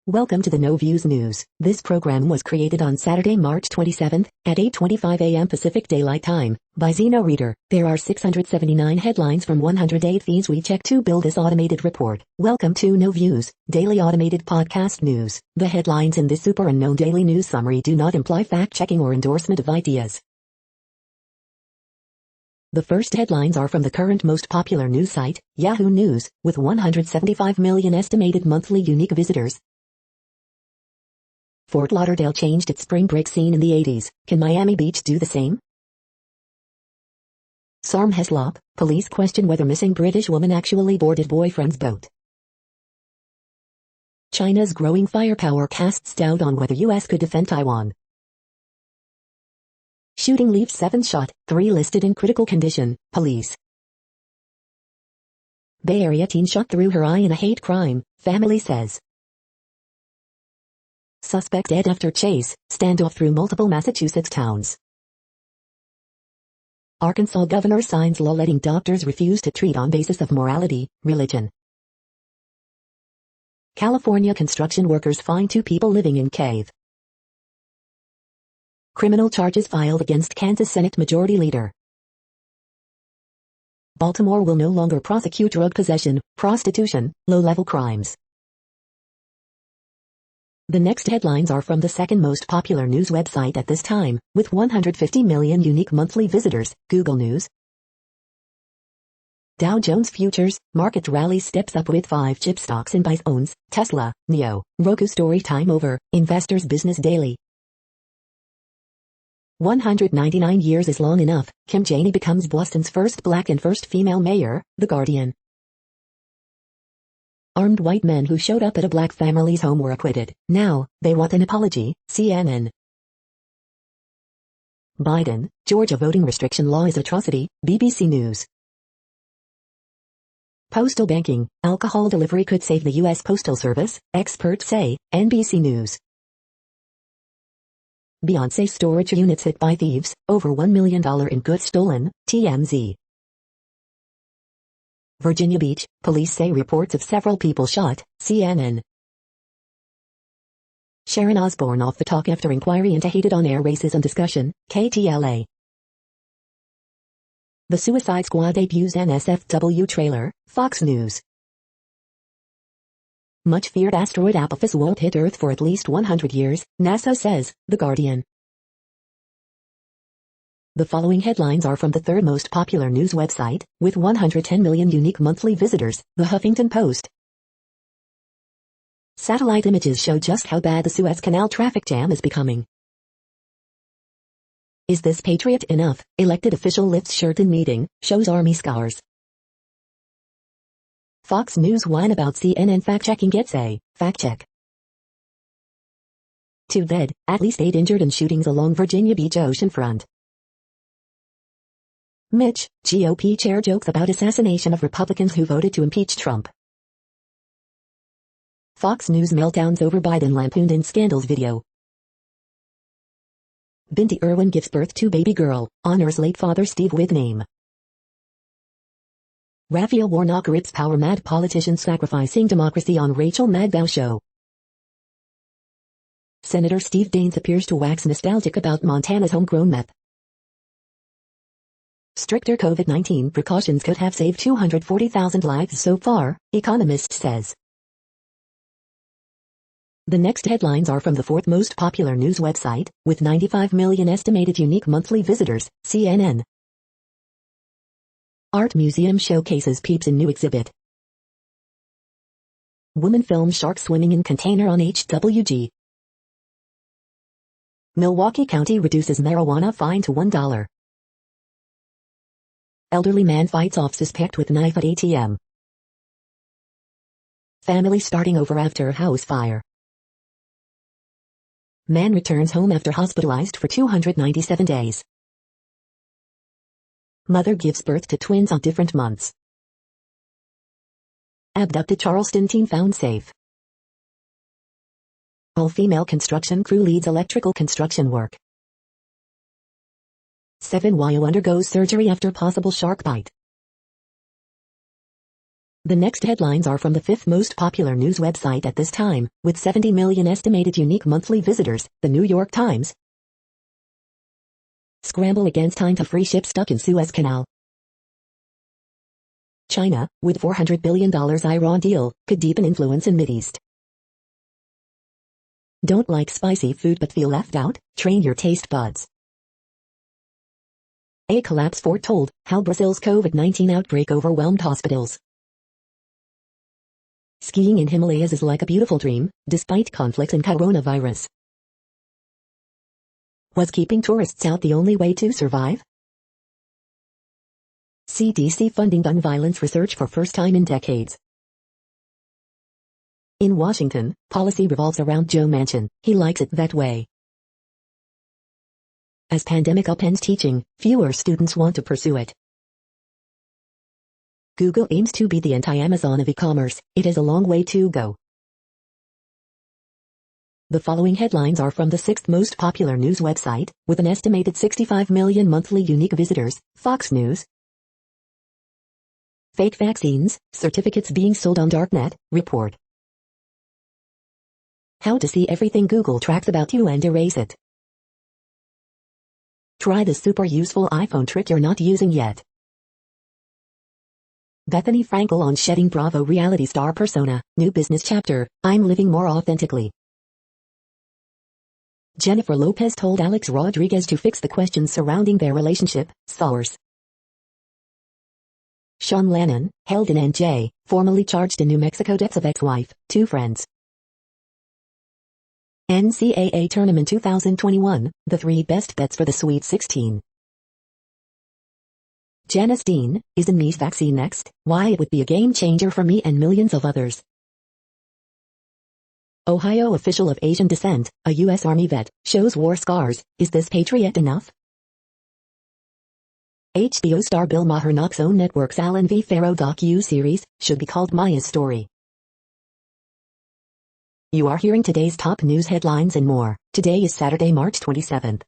Welcome to the No Views News. This program was created on Saturday, March 27th at 8:25 a.m. Pacific Daylight Time by Zeno Reader. There are 679 headlines from 108 feeds we check to build this automated report. Welcome to No Views, daily automated podcast news. The headlines in this super unknown daily news summary do not imply fact-checking or endorsement of ideas. The first headlines are from the current most popular news site, Yahoo News, with 175 million estimated monthly unique visitors. Fort Lauderdale changed its spring break scene in the 80s. Can Miami Beach do the same? Sarm Heslop, police question whether missing British woman actually boarded boyfriend's boat. China's growing firepower casts doubt on whether U.S. could defend Taiwan. Shooting leaves 7 shot, 3 listed in critical condition, police. Bay Area teen shot through her eye in a hate crime, family says. Suspect dead after chase, standoff through multiple Massachusetts towns. Arkansas governor signs law letting doctors refuse to treat on basis of morality, religion. California construction workers find 2 people living in cave. Criminal charges filed against Kansas Senate Majority Leader. Baltimore will no longer prosecute drug possession, prostitution, low-level crimes. The next headlines are from the second most popular news website at this time, with 150 million unique monthly visitors, Google News. Dow Jones Futures, market rally steps up with 5 chip stocks in buys owns, Tesla, NIO, Roku story time over, Investors Business Daily. 199 years is long enough, Kim Janey becomes Boston's first black and first female mayor, The Guardian. Armed white men who showed up at a black family's home were acquitted. Now, they want an apology, CNN. Biden, Georgia voting restriction law is atrocity, BBC News. Postal banking, alcohol delivery could save the U.S. Postal Service, experts say, NBC News. Beyonce storage units hit by thieves, over $1 million in goods stolen, TMZ. Virginia Beach, police say reports of several people shot, CNN. Sharon Osbourne off the talk after inquiry into hated on-air racism discussion, KTLA. The Suicide Squad debuts NSFW trailer, Fox News. Much feared asteroid Apophis won't hit Earth for at least 100 years, NASA says, The Guardian. The following headlines are from the third most popular news website, with 110 million unique monthly visitors, The Huffington Post. Satellite images show just how bad the Suez Canal traffic jam is becoming. Is this patriot enough? Elected official lifts shirt in meeting, shows army scars. Fox News whine about CNN fact-checking gets a fact-check. 2 dead, at least 8 injured in shootings along Virginia Beach oceanfront. Mitch, GOP chair jokes about assassination of Republicans who voted to impeach Trump. Fox News meltdowns over Biden lampooned in scandals video. Binti Irwin gives birth to baby girl, honors late father Steve with name. Raphael Warnock rips power mad politicians sacrificing democracy on Rachel Maddow show. Senator Steve Daines appears to wax nostalgic about Montana's homegrown meth. Stricter COVID-19 precautions could have saved 240,000 lives so far, Economist says. The next headlines are from the fourth most popular news website, with 95 million estimated unique monthly visitors, CNN. Art museum showcases peeps in new exhibit. Woman films shark swimming in container on HWG. Milwaukee County reduces marijuana fine to $1. Elderly man fights off suspect with knife at ATM. Family starting over after house fire. Man returns home after hospitalized for 297 days. Mother gives birth to twins on different months. Abducted Charleston teen found safe. All-female construction crew leads electrical construction work. 7YO undergoes surgery after possible shark bite. The next headlines are from the fifth most popular news website at this time, with 70 million estimated unique monthly visitors, the New York Times. Scramble against time to free ship stuck in Suez Canal. China, with $400 billion Iran deal, could deepen influence in Mideast. Don't like spicy food but feel left out? Train your taste buds. A collapse foretold, how Brazil's COVID-19 outbreak overwhelmed hospitals. Skiing in Himalayas is like a beautiful dream, despite conflicts and coronavirus. Was keeping tourists out the only way to survive? CDC funding gun violence research for first time in decades. In Washington, policy revolves around Joe Manchin. He likes it that way. As pandemic upends teaching, fewer students want to pursue it. Google aims to be the anti-Amazon of e-commerce. It has a long way to go. The following headlines are from the sixth most popular news website, with an estimated 65 million monthly unique visitors, Fox News. Fake vaccines, certificates being sold on Darknet, report. How to see everything Google tracks about you and erase it. Try the super useful iPhone trick you're not using yet. Bethany Frankel on shedding Bravo reality star persona, new business chapter, I'm living more authentically. Jennifer Lopez told Alex Rodriguez to fix the questions surrounding their relationship, source. Sean Lannon, held in NJ, formally charged in New Mexico deaths of ex-wife, two friends. NCAA Tournament 2021, the three best bets for the Sweet 16. Janice Dean, isn't me's vaccine next? Why it would be a game changer for me and millions of others. Ohio official of Asian descent, a U.S. Army vet, shows war scars. Is this patriot enough? HBO star Bill Maher knocks own network's Alan V. Farrow docu-series, should be called Maya's Story. You are hearing today's top news headlines and more. Today is Saturday, March 27th.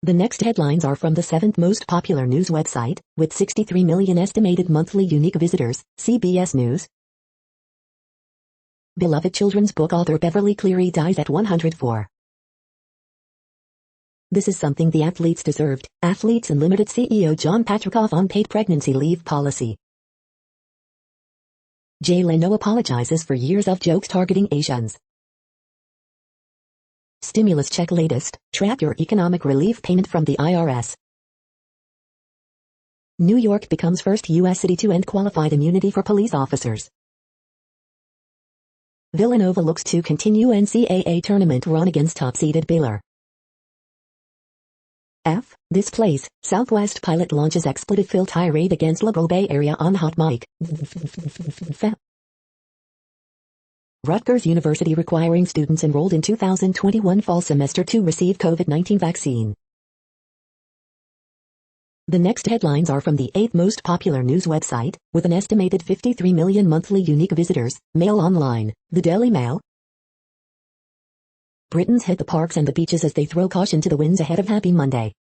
The next headlines are from the seventh most popular news website, with 63 million estimated monthly unique visitors, CBS News. Beloved children's book author Beverly Cleary dies at 104. This is something the athletes deserved. Athletes Unlimited CEO John Patrikoff on paid pregnancy leave policy. Jay Leno apologizes for years of jokes targeting Asians. Stimulus check latest, track your economic relief payment from the IRS. New York becomes first U.S. city to end qualified immunity for police officers. Villanova looks to continue NCAA tournament run against top-seeded Baylor. This place, Southwest pilot launches expletive-filled tirade against liberal Bay Area on hot mic. Rutgers University requiring students enrolled in 2021 fall semester to receive COVID-19 vaccine. The next headlines are from the eighth most popular news website, with an estimated 53 million monthly unique visitors, Mail Online, the Daily Mail. Britons hit the parks and the beaches as they throw caution to the winds ahead of Happy Monday.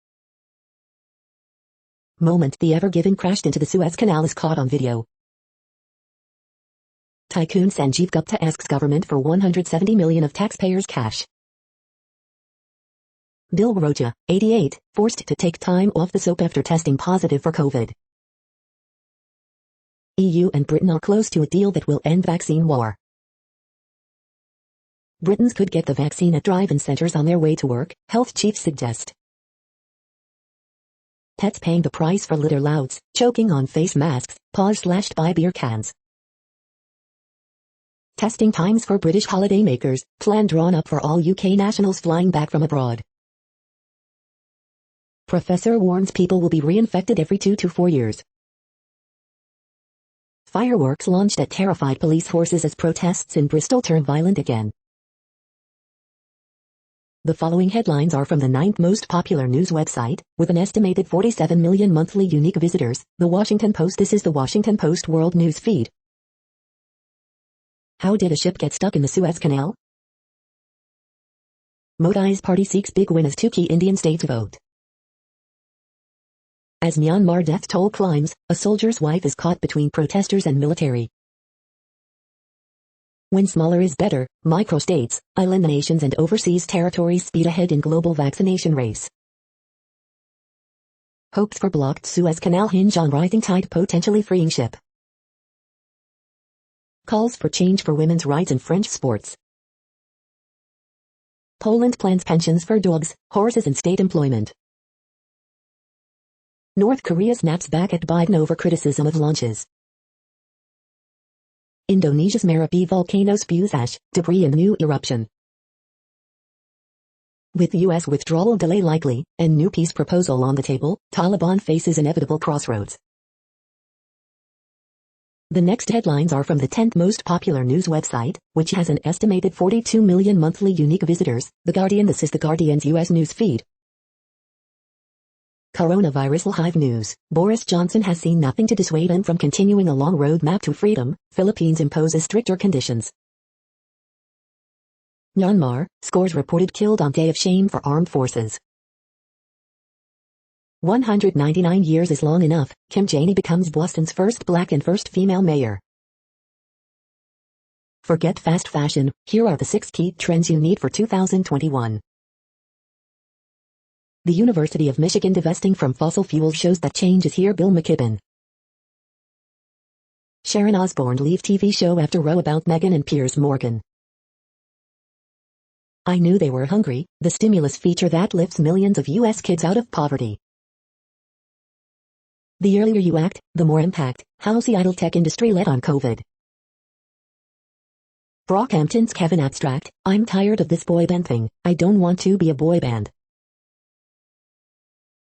Moment the Ever Given crashed into the Suez Canal is caught on video. Tycoon Sanjeev Gupta asks government for 170 million of taxpayers' cash. Bill Roja, 88, forced to take time off the soap after testing positive for COVID. EU and Britain are close to a deal that will end vaccine war. Britons could get the vaccine at drive-in centers on their way to work, health chiefs suggest. Pets paying the price for litter louds, choking on face masks, paws slashed by beer cans. Testing times for British holidaymakers, plan drawn up for all UK nationals flying back from abroad. Professor warns people will be reinfected every 2 to 4 years. Fireworks launched at terrified police forces as protests in Bristol turn violent again. The following headlines are from the ninth most popular news website, with an estimated 47 million monthly unique visitors, The Washington Post. This is the Washington Post World News Feed. How did a ship get stuck in the Suez Canal? Modi's party seeks big win as two key Indian states vote. As Myanmar death toll climbs, a soldier's wife is caught between protesters and military. When smaller is better, microstates, island nations and overseas territories speed ahead in global vaccination race. Hopes for blocked Suez Canal hinge on rising tide potentially freeing ship. Calls for change for women's rights in French sports. Poland plans pensions for dogs, horses and state employment. North Korea snaps back at Biden over criticism of launches. Indonesia's Merapi volcano spews ash, debris and new eruption. With U.S. withdrawal delay likely, and new peace proposal on the table, Taliban faces inevitable crossroads. The next headlines are from the 10th most popular news website, which has an estimated 42 million monthly unique visitors, The Guardian. This is The Guardian's U.S. news feed. Coronavirus Live News. Boris Johnson has seen nothing to dissuade him from continuing a long roadmap to freedom. Philippines imposes stricter conditions. Myanmar, scores reported killed on Day of Shame for Armed Forces. 199 years is long enough. Kim Janey becomes Boston's first black and first female mayor. Forget fast fashion, here are the 6 key trends you need for 2021. The University of Michigan divesting from fossil fuels shows that change is here. Bill McKibben. Sharon Osbourne leave TV show after row about Meghan and Piers Morgan. I knew they were hungry, the stimulus feature that lifts millions of U.S. kids out of poverty. The earlier you act, the more impact. How Seattle tech industry led on COVID. Brockhampton's Kevin Abstract. I'm tired of this boy band thing. I don't want to be a boy band.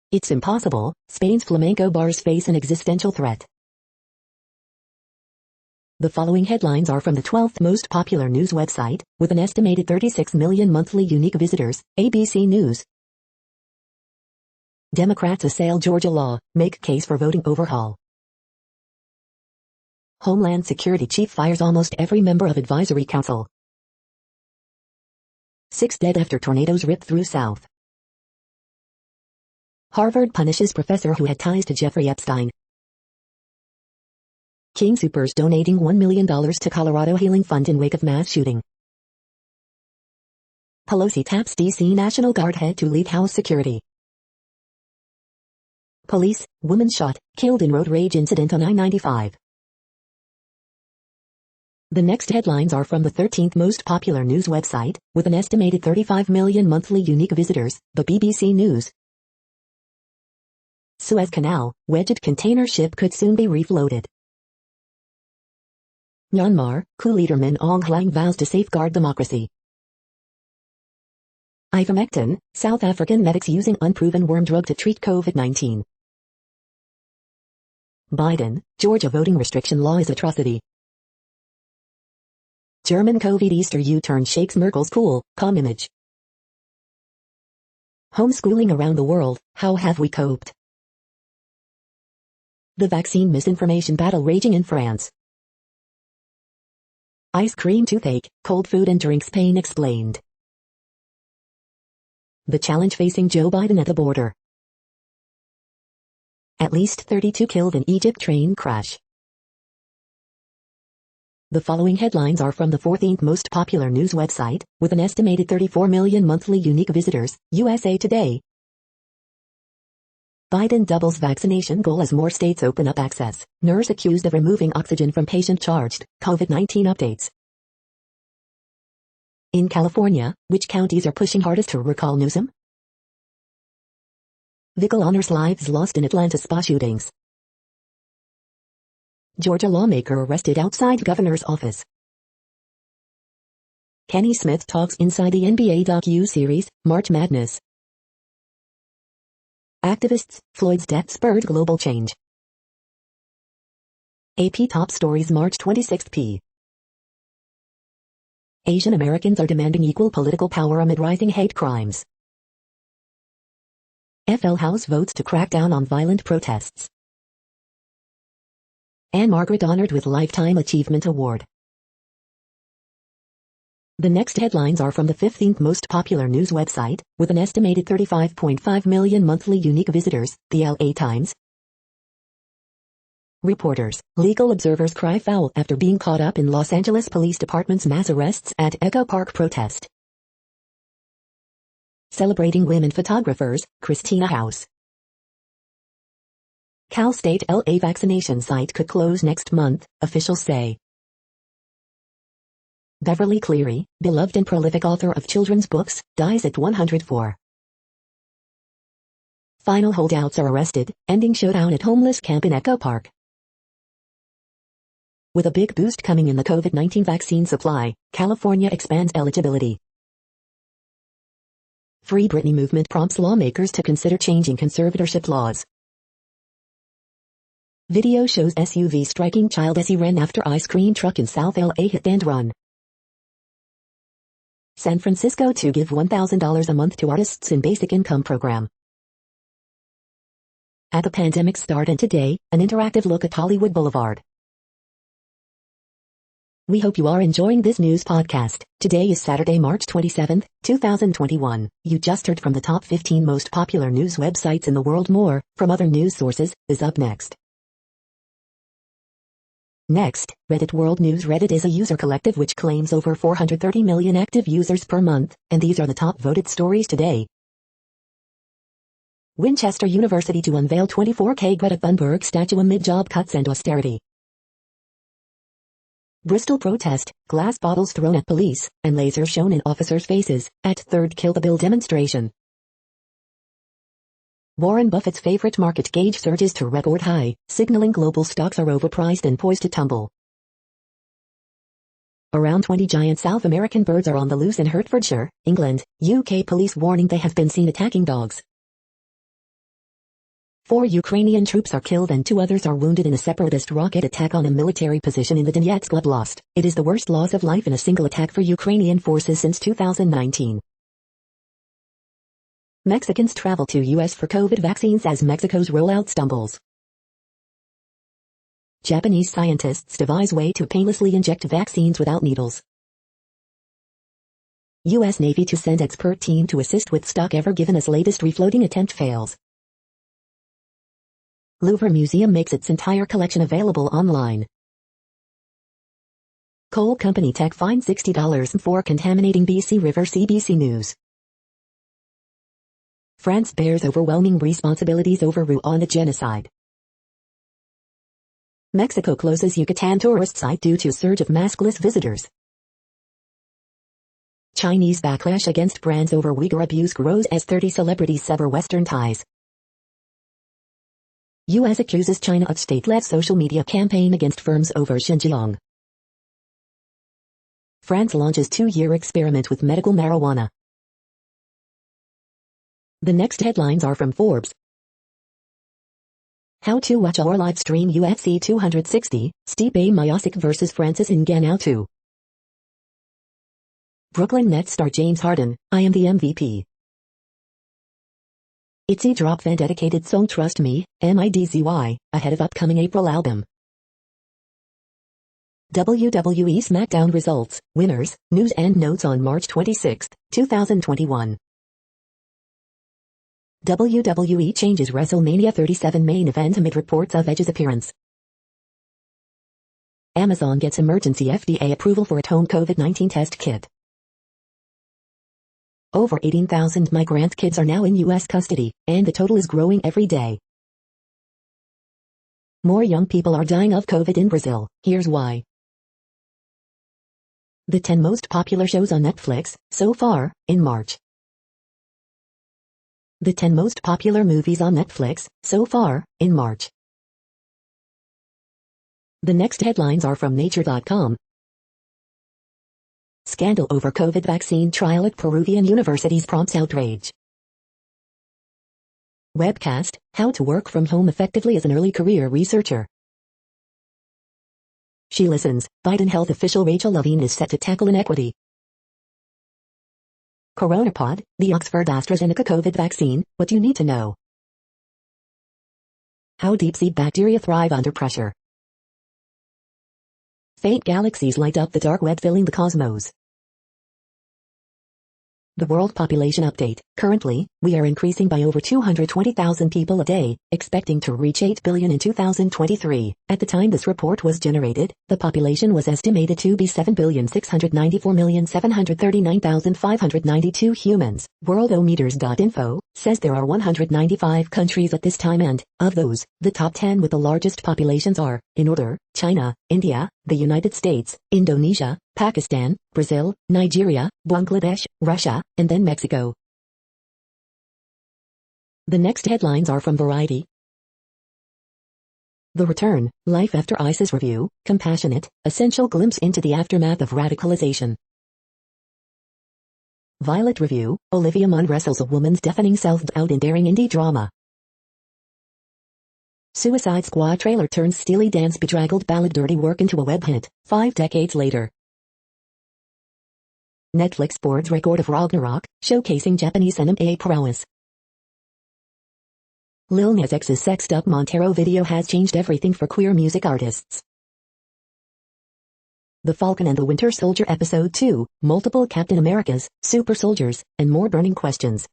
It's impossible. Spain's flamenco bars face an existential threat. The following headlines are from the 12th most popular news website, with an estimated 36 million monthly unique visitors, ABC News. Democrats assail Georgia law, make case for voting overhaul. Homeland Security chief fires almost every member of advisory council. 6 dead after tornadoes rip through South. Harvard punishes professor who had ties to Jeffrey Epstein. King Soopers donating $1 million to Colorado Healing Fund in wake of mass shooting. Pelosi taps D.C. National Guard head to lead House security. Police, woman shot, killed in road rage incident on I-95. The next headlines are from the 13th most popular news website, with an estimated 35 million monthly unique visitors, the BBC News. Suez Canal, wedged container ship could soon be refloated. Myanmar, coup leader Min Aung Hlaing vows to safeguard democracy. Ivermectin, South African medics using unproven worm drug to treat COVID-19. Biden, Georgia voting restriction law is atrocity. German COVID Easter U-turn shakes Merkel's cool, calm image. Homeschooling around the world, how have we coped? The vaccine misinformation battle raging in France. Ice cream toothache, cold food and drinks pain explained. The challenge facing Joe Biden at the border. At least 32 killed in Egypt train crash. The following headlines are from the 14th most popular news website, with an estimated 34 million monthly unique visitors, USA Today. Biden doubles vaccination goal as more states open up access. Nurse accused of removing oxygen from patient charged. COVID-19 updates. In California, which counties are pushing hardest to recall Newsom? Vickle honors lives lost in Atlanta spa shootings. Georgia lawmaker arrested outside governor's office. Kenny Smith talks inside the NBA docu-series, March Madness. Activists, Floyd's death spurred global change. AP top stories March 26 p. Asian Americans are demanding equal political power amid rising hate crimes. FL House votes to crack down on violent protests. Anne Margaret honored with Lifetime Achievement Award. The next headlines are from the 15th most popular news website, with an estimated 35.5 million monthly unique visitors, the LA Times. Reporters, legal observers cry foul after being caught up in Los Angeles Police Department's mass arrests at Echo Park protest. Celebrating women photographers, Christina House. Cal State LA vaccination site could close next month, officials say. Beverly Cleary, beloved and prolific author of children's books, dies at 104. Final holdouts are arrested, ending showdown at homeless camp in Echo Park. With a big boost coming in the COVID-19 vaccine supply, California expands eligibility. Free Britney movement prompts lawmakers to consider changing conservatorship laws. Video shows SUV striking child as he ran after ice cream truck in South LA hit and run. San Francisco to give $1,000 a month to artists in basic income program. At the pandemic's start and today, an interactive look at Hollywood Boulevard. We hope you are enjoying this news podcast. Today is Saturday, March 27, 2021. You just heard from the top 15 most popular news websites in the world. More, from other news sources, is up next. Next, Reddit World News. Reddit is a user collective which claims over 430 million active users per month, and these are the top voted stories today. Winchester University to unveil 24K Greta Thunberg statue amid job cuts and austerity. Bristol protest, glass bottles thrown at police, and lasers shown in officers' faces, at third Kill the Bill demonstration. Warren Buffett's favorite market gauge surges to record high, signaling global stocks are overpriced and poised to tumble. Around 20 giant South American birds are on the loose in Hertfordshire, England. UK police warning they have been seen attacking dogs. 4 Ukrainian troops are killed and 2 others are wounded in a separatist rocket attack on a military position in the Donetsk Oblast. It is the worst loss of life in a single attack for Ukrainian forces since 2019. Mexicans travel to U.S. for COVID vaccines as Mexico's rollout stumbles. Japanese scientists devise way to painlessly inject vaccines without needles. U.S. Navy to send expert team to assist with stock ever given as latest refloating attempt fails. Louvre Museum makes its entire collection available online. Coal company tech fined $60 for contaminating BC River. CBC News. France bears overwhelming responsibilities over Rwanda genocide. Mexico closes Yucatan tourist site due to surge of maskless visitors. Chinese backlash against brands over Uyghur abuse grows as 30 celebrities sever Western ties. U.S. accuses China of state-led social media campaign against firms over Xinjiang. France launches 2-year experiment with medical marijuana. The next headlines are from Forbes. How to watch or live stream UFC 260, Stipe Miocic vs Francis Ngannou 2. Brooklyn Nets star James Harden, I am the MVP. ITZY drop fan-dedicated song Trust Me, MIDZY, ahead of upcoming April album. WWE SmackDown results, winners, news and notes on March 26, 2021. WWE changes WrestleMania 37 main event amid reports of Edge's appearance. Amazon gets emergency FDA approval for at-home COVID-19 test kit. Over 18,000 migrant kids are now in U.S. custody, and the total is growing every day. More young people are dying of COVID in Brazil, here's why. The 10 most popular shows on Netflix, so far, in March. The 10 most popular movies on Netflix, so far, in March. The next headlines are from Nature.com. Scandal over COVID vaccine trial at Peruvian universities prompts outrage. Webcast, How to Work from Home Effectively as an Early Career Researcher. She listens, Biden health official Rachel Levine is set to tackle inequity. CoronaPod, the Oxford AstraZeneca COVID vaccine, what you need to know. How deep-sea bacteria thrive under pressure. Faint galaxies light up the dark web filling the cosmos. The World Population Update. Currently, we are increasing by over 220,000 people a day, expecting to reach 8 billion in 2023. At the time this report was generated, the population was estimated to be 7,694,739,592 humans. Worldometers.info says there are 195 countries at this time and, of those, the top 10 with the largest populations are, in order, China, India, the United States, Indonesia, Pakistan, Brazil, Nigeria, Bangladesh, Russia, and then Mexico. The next headlines are from Variety. The Return, Life After ISIS Review, Compassionate, Essential Glimpse into the Aftermath of Radicalization. Violet Review, Olivia Munn wrestles a woman's deafening self-doubt in daring indie drama. Suicide Squad trailer turns Steely Dan's bedraggled ballad Dirty Work into a web hit, 5 decades later. Netflix boards record of Ragnarok, showcasing Japanese anime prowess. Lil Nas X's Sexed Up Montero video has changed everything for queer music artists. The Falcon and the Winter Soldier Episode 2, multiple Captain Americas, super soldiers, and more burning questions.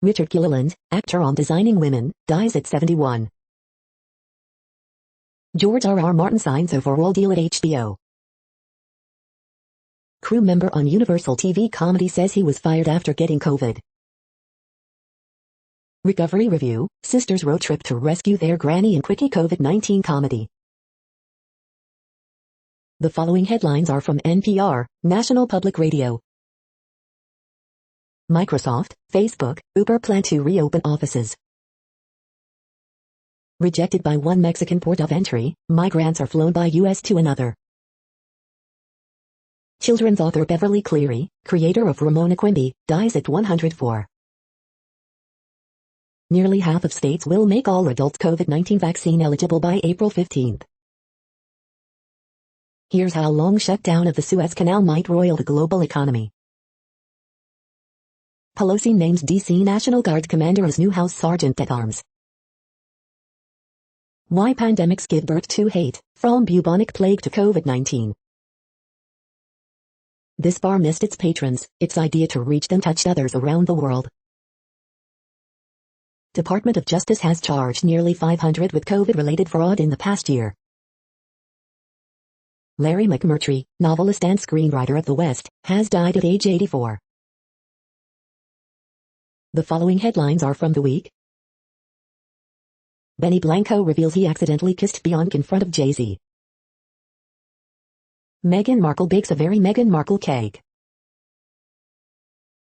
Richard Gilliland, actor on Designing Women, dies at 71. George R.R. Martin signs overall deal at HBO. Crew member on Universal TV comedy says he was fired after getting COVID. Recovery Review, Sisters road trip to rescue their granny in quickie COVID-19 comedy. The following headlines are from NPR, National Public Radio. Microsoft, Facebook, Uber plan to reopen offices. Rejected by one Mexican port of entry, migrants are flown by U.S. to another. Children's author Beverly Cleary, creator of Ramona Quimby, dies at 104. Nearly half of states will make all adults COVID-19 vaccine eligible by April 15. Here's how long shutdown of the Suez Canal might roil the global economy. Pelosi names D.C. National Guard commander as new House Sergeant at Arms. Why pandemics give birth to hate, from bubonic plague to COVID-19. This bar missed its patrons, its idea to reach them touched others around the world. Department of Justice has charged nearly 500 with COVID-related fraud in the past year. Larry McMurtry, novelist and screenwriter of The West, has died at age 84. The following headlines are from The Week. Benny Blanco reveals he accidentally kissed Bianca in front of Jay-Z. Meghan Markle bakes a very Meghan Markle cake.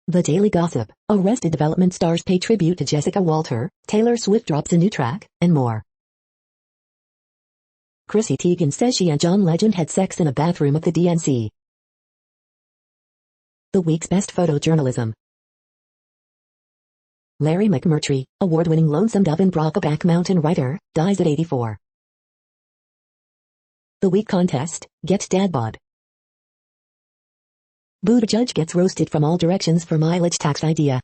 The Daily Gossip, Arrested Development stars pay tribute to Jessica Walter, Taylor Swift drops a new track, and more. Chrissy Teigen says she and John Legend had sex in a bathroom at the DNC. The week's best photojournalism. Larry McMurtry, award-winning Lonesome Dove and Brokeback Mountain writer, dies at 84. The week contest, Get Dad Bod. Buttigieg gets roasted from all directions for mileage tax idea.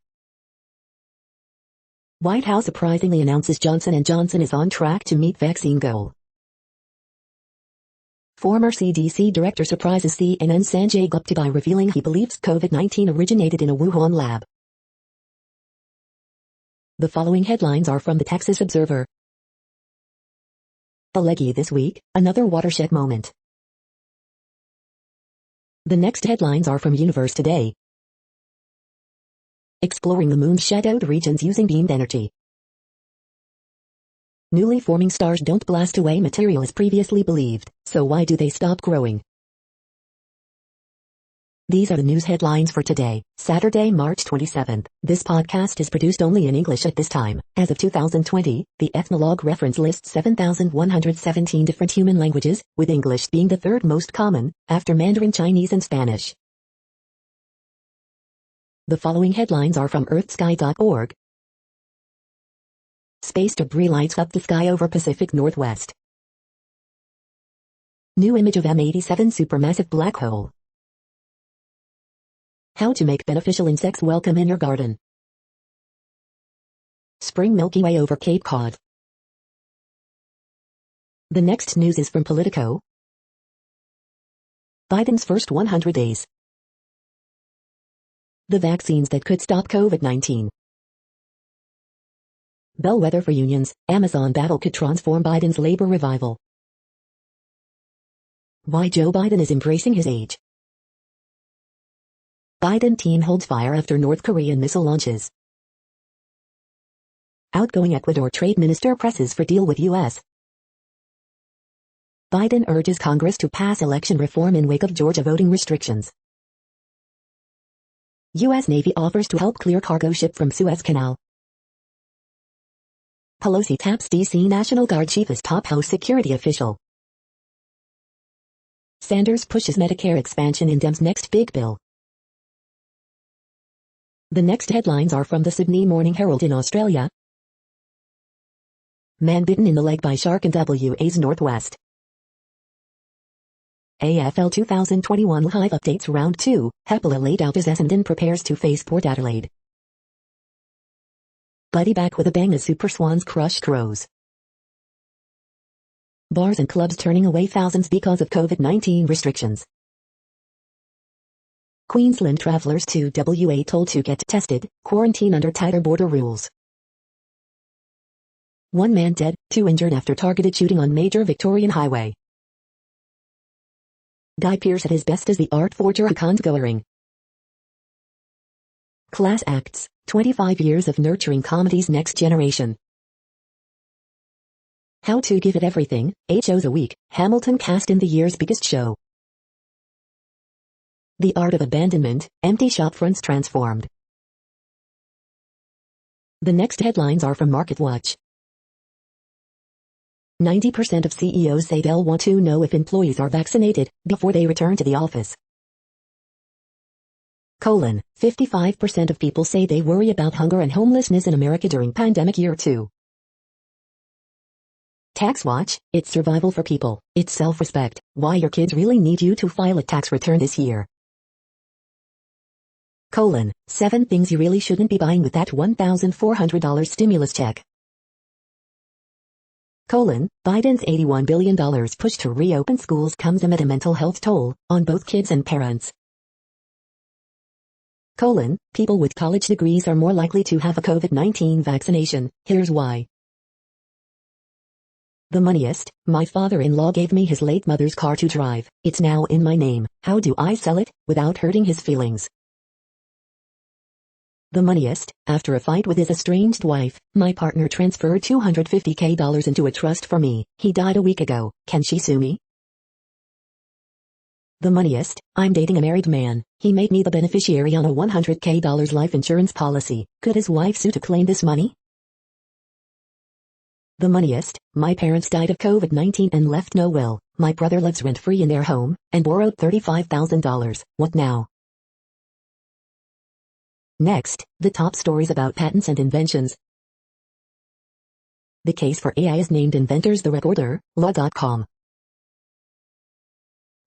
White House surprisingly announces Johnson & Johnson is on track to meet vaccine goal. Former CDC director surprises CNN's Sanjay Gupta by revealing he believes COVID-19 originated in a Wuhan lab. The following headlines are from the Texas Observer. The Leggy this week, another watershed moment. The next headlines are from Universe Today. Exploring the moon's shadowed regions using beamed energy. Newly forming stars don't blast away material as previously believed, so why do they stop growing? These are the news headlines for today, Saturday, March 27th. This podcast is produced only in English at this time. As of 2020, the Ethnologue reference lists 7,117 different human languages, with English being the third most common, after Mandarin Chinese and Spanish. The following headlines are from earthsky.org. Space debris lights up the sky over Pacific Northwest. New image of M87 supermassive black hole. How to make beneficial insects welcome in your garden. Spring Milky Way over Cape Cod. The next news is from Politico. Biden's first 100 days. The vaccines that could stop COVID-19. Bellwether for unions, Amazon battle could transform Biden's labor revival. Why Joe Biden is embracing his age. Biden team holds fire after North Korean missile launches. Outgoing Ecuador trade minister presses for deal with U.S. Biden urges Congress to pass election reform in wake of Georgia voting restrictions. U.S. Navy offers to help clear cargo ship from Suez Canal. Pelosi taps D.C. National Guard chief as top House security official. Sanders pushes Medicare expansion in Dems' next big bill. The next headlines are from the Sydney Morning Herald in Australia. Man bitten in the leg by shark in WA's northwest. AFL 2021 Live Updates Round 2, Hepala laid out as Essendon prepares to face Port Adelaide. Buddy back with a bang as Super Swans crush Crows. Bars and clubs turning away thousands because of COVID-19 restrictions. Queensland travellers to WA told to get tested, quarantine under tighter border rules. 1 man dead, 2 injured after targeted shooting on major Victorian highway. Guy Pearce at his best as the art forger going. Class acts, 25 years of nurturing comedy's next generation. How to give it everything, 8 shows a week, Hamilton cast in the year's biggest show. The art of abandonment, empty shopfronts transformed. The next headlines are from MarketWatch. 90% of CEOs say they'll want to know if employees are vaccinated before they return to the office. 55% of people say they worry about hunger and homelessness in America during pandemic year 2. Tax Watch, it's survival for people, it's self-respect, why your kids really need you to file a tax return this year. 7 things you really shouldn't be buying with that $1,400 stimulus check. Biden's $81 billion push to reopen schools comes amid a mental health toll on both kids and parents. People with college degrees are more likely to have a COVID-19 vaccination, here's why. The moneyest, my father-in-law gave me his late mother's car to drive, it's now in my name, how do I sell it, without hurting his feelings? The moneyest, after a fight with his estranged wife, my partner transferred $250K into a trust for me, he died a week ago, can she sue me? The moneyest, I'm dating a married man, he made me the beneficiary on a $100K life insurance policy, could his wife sue to claim this money? The moneyest, my parents died of COVID-19 and left no will, my brother lives rent-free in their home, and borrowed $35,000, what now? Next, the top stories about patents and inventions. The case for AI is named inventors the recorder, law.com.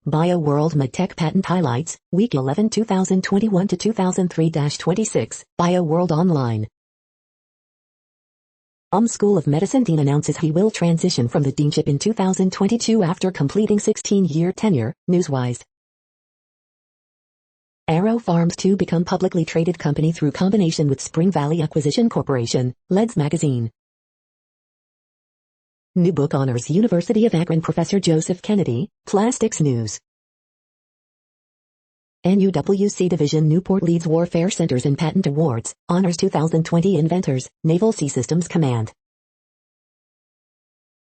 BioWorld MedTech patent highlights, Week 11 2021 to 2003-26, BioWorld Online. School of Medicine Dean announces he will transition from the deanship in 2022 after completing 16-year tenure, Newswise. Arrow Farms to become publicly traded company through combination with Spring Valley Acquisition Corporation, Leds Magazine. New book honors University of Akron Professor Joseph Kennedy, Plastics News. NUWC Division Newport leads Warfare Centers in Patent Awards, honors 2020 inventors, Naval Sea Systems Command.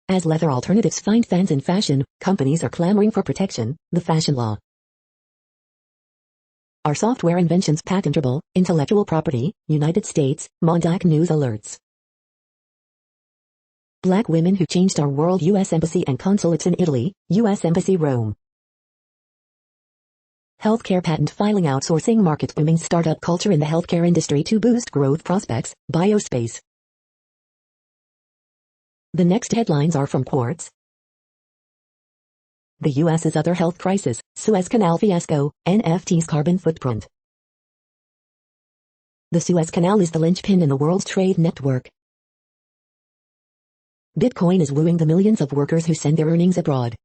As leather alternatives find fans in fashion, companies are clamoring for protection, the fashion law. Are software inventions patentable? Intellectual property, United States, Mondac News alerts. Black women who changed our world. U.S. Embassy and consulates in Italy, U.S. Embassy Rome. Healthcare patent filing outsourcing market booming startup culture in the healthcare industry to boost growth prospects, biospace. The next headlines are from Quartz. The U.S.'s other health crisis, Suez Canal fiasco, NFT's carbon footprint. The Suez Canal is the linchpin in the world's trade network. Bitcoin is wooing the millions of workers who send their earnings abroad.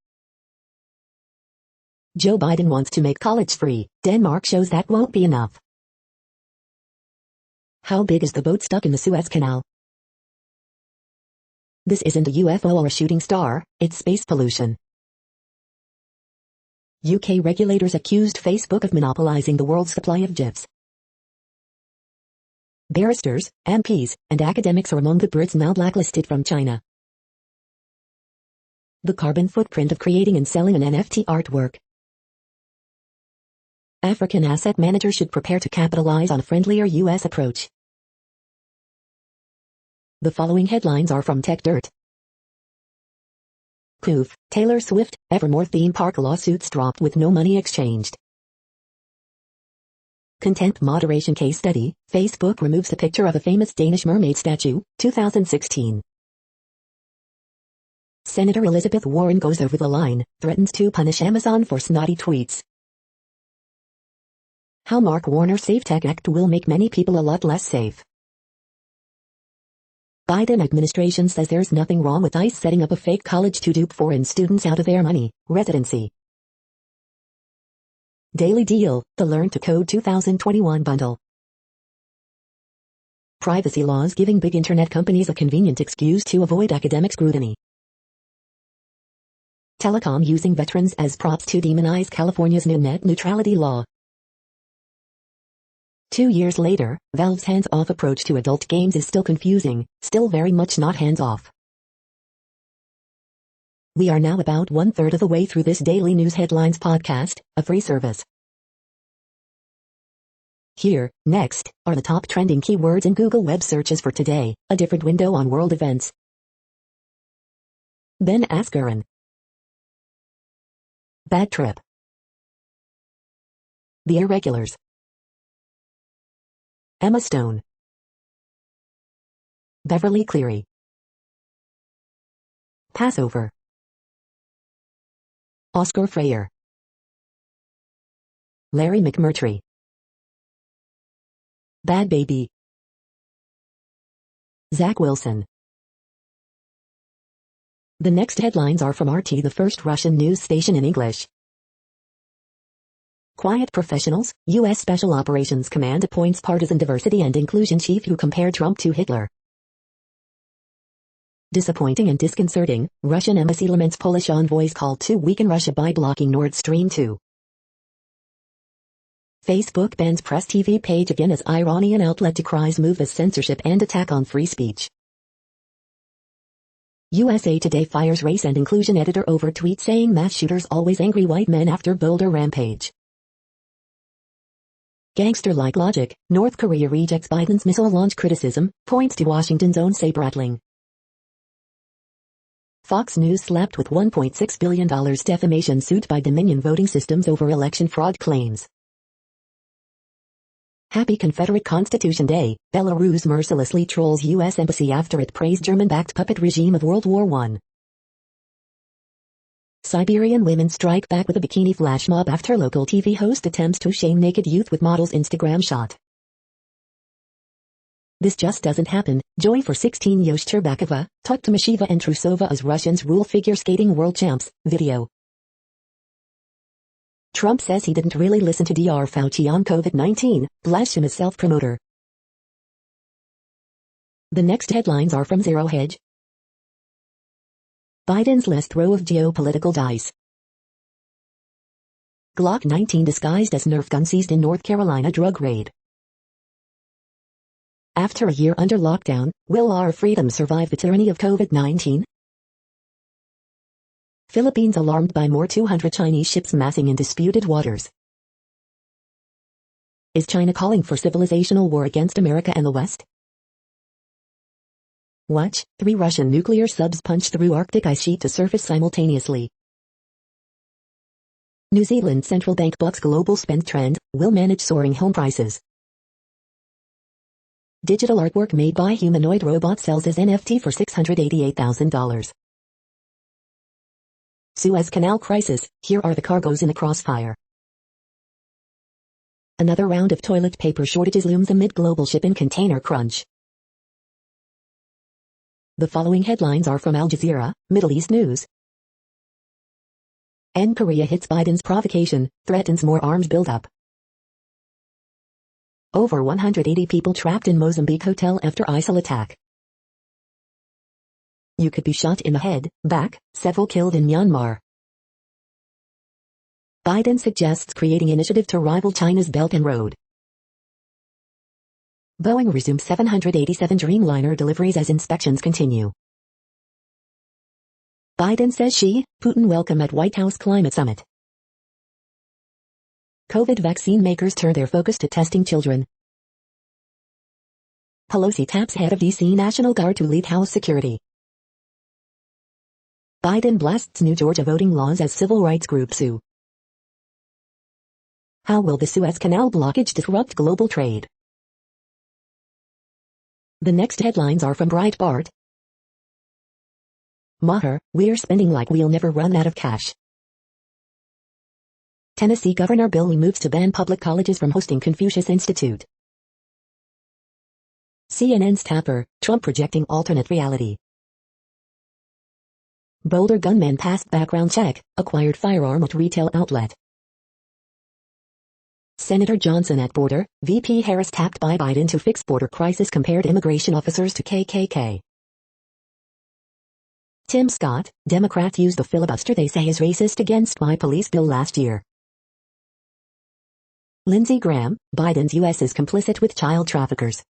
Joe Biden wants to make college free. Denmark shows that won't be enough. How big is the boat stuck in the Suez Canal? This isn't a UFO or a shooting star, it's space pollution. UK regulators accused Facebook of monopolizing the world's supply of GIFs. Barristers, MPs, and academics are among the Brits now blacklisted from China. The carbon footprint of creating and selling an NFT artwork. African asset managers should prepare to capitalize on a friendlier US approach. The following headlines are from TechDirt. Poof, Taylor Swift, Evermore theme park lawsuits dropped with no money exchanged. Content moderation case study, Facebook removes a picture of a famous Danish mermaid statue, 2016. Senator Elizabeth Warren goes over the line, threatens to punish Amazon for snotty tweets. How Mark Warner's Safe Tech Act will make many people a lot less safe. Biden administration says there's nothing wrong with ICE setting up a fake college to dupe foreign students out of their money, residency. Daily Deal, the Learn to Code 2021 bundle. Privacy laws giving big internet companies a convenient excuse to avoid academic scrutiny. Telecom using veterans as props to demonize California's new net neutrality law. 2 years later, Valve's hands-off approach to adult games is still confusing, still very much not hands-off. We are now about 1/3 of the way through this daily news headlines podcast, a free service. Here, next, are the top trending keywords in Google web searches for today, a different window on world events. Ben Askren. Bad trip. The Irregulars. Emma Stone. Beverly Cleary. Passover. Oscar Freyer. Larry McMurtry. Bad Baby. Zach Wilson. The next headlines are from RT, the first Russian news station in English. Quiet Professionals, U.S. Special Operations Command appoints partisan diversity and inclusion chief who compared Trump to Hitler. Disappointing and disconcerting, Russian embassy laments Polish envoy's call to weaken Russia by blocking Nord Stream 2. Facebook bans Press TV page again as Iranian outlet decries move as censorship and attack on free speech. USA Today fires race and inclusion editor over tweet saying mass shooters always angry white men after Boulder rampage. Gangster-like logic, North Korea rejects Biden's missile launch criticism, points to Washington's own saber-rattling. Fox News slapped with $1.6 billion defamation suit by Dominion Voting Systems over election fraud claims. Happy Confederate Constitution Day, Belarus mercilessly trolls U.S. Embassy after it praised German-backed puppet regime of World War I. Siberian women strike back with a bikini flash mob after local TV host attempts to shame naked youth with model's Instagram shot. This just doesn't happen. Joy for 16 Yoshcherbakova, Tuktamasheva and Trusova as Russians rule figure skating world champs, video. Trump says he didn't really listen to Dr. Fauci on COVID-19, blasphemous self-promoter. The next headlines are from Zero Hedge. Biden's last throw of geopolitical dice. Glock 19 disguised as Nerf gun seized in North Carolina drug raid. After a year under lockdown, will our freedom survive the tyranny of COVID-19? Philippines alarmed by more 200 Chinese ships massing in disputed waters. Is China calling for civilizational war against America and the West? Watch, 3 Russian nuclear subs punch through Arctic ice sheet to surface simultaneously. New Zealand central bank bucks global spend trend, will manage soaring home prices. Digital artwork made by humanoid robot sells as NFT for $688,000. Suez Canal crisis, here are the cargoes in the crossfire. Another round of toilet paper shortages looms amid global shipping container crunch. The following headlines are from Al Jazeera, Middle East News. Korea hits Biden's provocation, threatens more arms buildup. Over 180 people trapped in Mozambique hotel after ISIL attack. You could be shot in the head, back, several killed in Myanmar. Biden suggests creating initiative to rival China's Belt and Road. Boeing resumes 787 Dreamliner deliveries as inspections continue. Biden says Putin welcome at White House Climate Summit. COVID vaccine makers turn their focus to testing children. Pelosi taps head of D.C. National Guard to lead House security. Biden blasts new Georgia voting laws as civil rights groups sue. How will the Suez Canal blockage disrupt global trade? The next headlines are from Breitbart. Maher, we're spending like we'll never run out of cash. Tennessee Governor bill moves to ban public colleges from hosting Confucius Institute. CNN's Tapper, Trump projecting alternate reality. Boulder gunman passed background check, acquired firearm at retail outlet. Senator Johnson at border, VP Harris tapped by Biden to fix border crisis, compared immigration officers to KKK. Tim Scott, Democrats use the filibuster they say is racist against my police bill last year. Lindsey Graham, Biden's U.S. is complicit with child traffickers.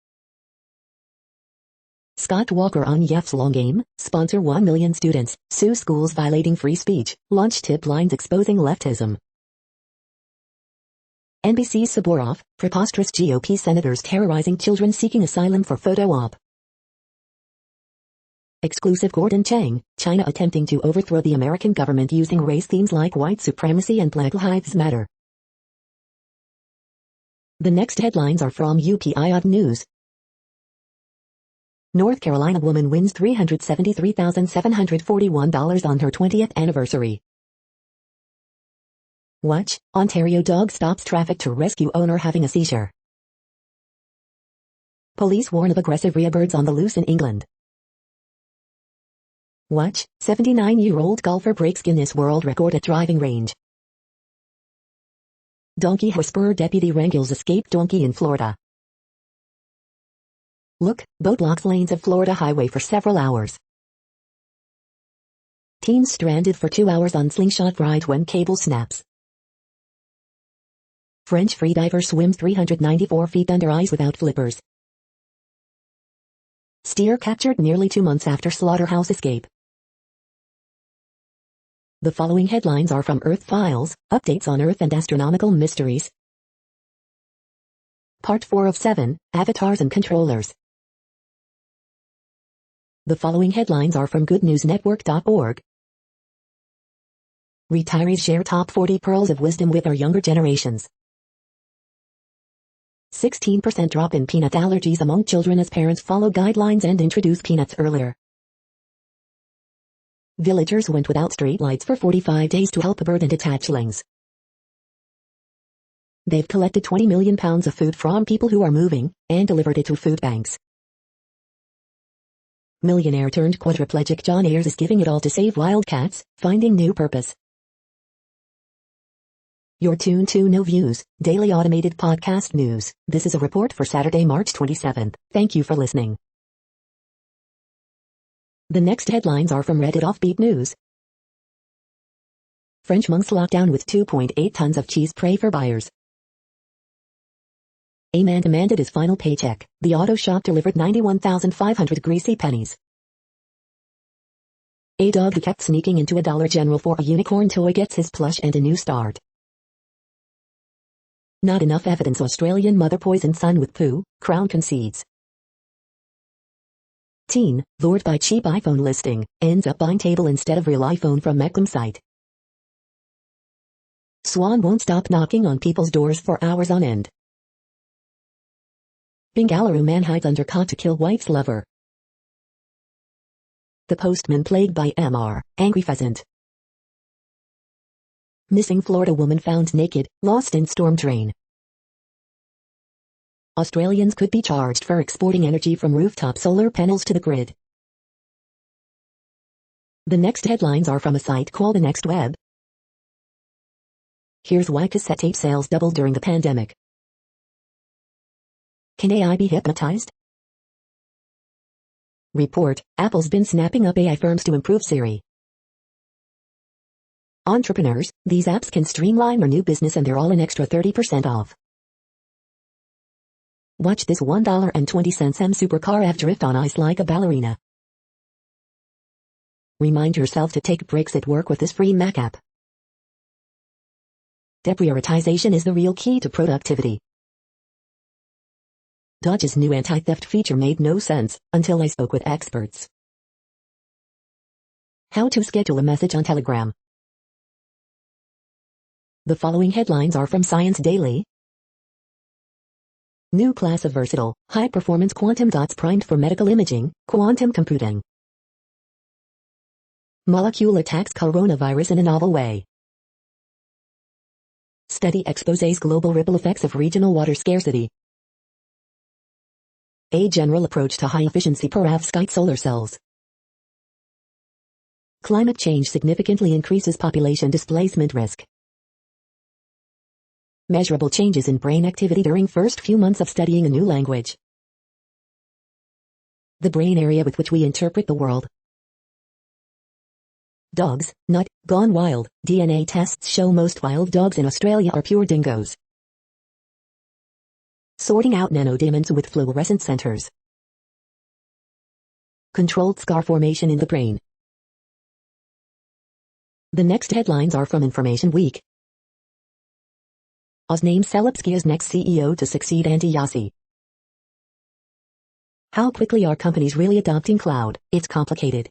Scott Walker on Yef's long game, sponsor 1 million students, sue schools violating free speech, launch tip lines exposing leftism. NBC's Saborov, preposterous GOP senators terrorizing children seeking asylum for photo op. Exclusive Gordon Chang, China attempting to overthrow the American government using race themes like white supremacy and Black Lives Matter. The next headlines are from UPI News. North Carolina woman wins $373,741 on her 20th anniversary. Watch, Ontario dog stops traffic to rescue owner having a seizure. Police warn of aggressive rearbirds on the loose in England. Watch, 79-year-old golfer breaks Guinness World Record at driving range. Donkey whisperer deputy wrangles escaped donkey in Florida. Look, boat blocks lanes of Florida highway for several hours. Teens stranded for 2 hours on slingshot ride when cable snaps. French freediver swims 394 feet under ice without flippers. Steer captured nearly 2 months after slaughterhouse escape. The following headlines are from Earth Files, updates on Earth and astronomical mysteries. Part 4 of 7, Avatars and Controllers. The following headlines are from goodnewsnetwork.org. Retirees share top 40 pearls of wisdom with our younger generations. 16% drop in peanut allergies among children as parents follow guidelines and introduce peanuts earlier. Villagers went without streetlights for 45 days to help bird and its hatchlings. They've collected 20 million pounds of food from people who are moving, and delivered it to food banks. Millionaire turned quadriplegic John Ayers is giving it all to save wildcats, finding new purpose. You're tuned to No Views, daily automated podcast news. This is a report for Saturday, March 27th. Thank you for listening. The next headlines are from Reddit Offbeat News. French monks locked down with 2.8 tons of cheese pray for buyers. A man demanded his final paycheck. The auto shop delivered 91,500 greasy pennies. A dog who kept sneaking into a Dollar General for a unicorn toy gets his plush and a new start. Not enough evidence. Australian mother poisoned son with poo, Crown concedes. Teen, lured by cheap iPhone listing, ends up buying table instead of real iPhone from Meckham site. Swan won't stop knocking on people's doors for hours on end. Bengaluru man hides under cot to kill wife's lover. The postman plagued by MR, angry pheasant. Missing Florida woman found naked, lost in storm drain. Australians could be charged for exporting energy from rooftop solar panels to the grid. The next headlines are from a site called The Next Web. Here's why cassette tape sales doubled during the pandemic. Can AI be hypnotized? Report, Apple's been snapping up AI firms to improve Siri. Entrepreneurs, these apps can streamline your new business and they're all an extra 30% off. Watch this $1.20 supercar app drift on ice like a ballerina. Remind yourself to take breaks at work with this free Mac app. Deprioritization is the real key to productivity. Dodge's new anti-theft feature made no sense until I spoke with experts. How to schedule a message on Telegram. The following headlines are from Science Daily. New class of versatile, high-performance quantum dots primed for medical imaging, quantum computing. Molecule attacks coronavirus in a novel way. Study exposes global ripple effects of regional water scarcity. A general approach to high-efficiency perovskite solar cells. Climate change significantly increases population displacement risk. Measurable changes in brain activity during first few months of studying a new language. The brain area with which we interpret the world. Dogs, not gone wild. DNA tests show most wild dogs in Australia are pure dingoes. Sorting out nanodiamonds with fluorescent centers. Controlled scar formation in the brain. The next headlines are from Information Week. Oz names Celebski as next CEO to succeed Andy Jassy. How quickly are companies really adopting cloud? It's complicated.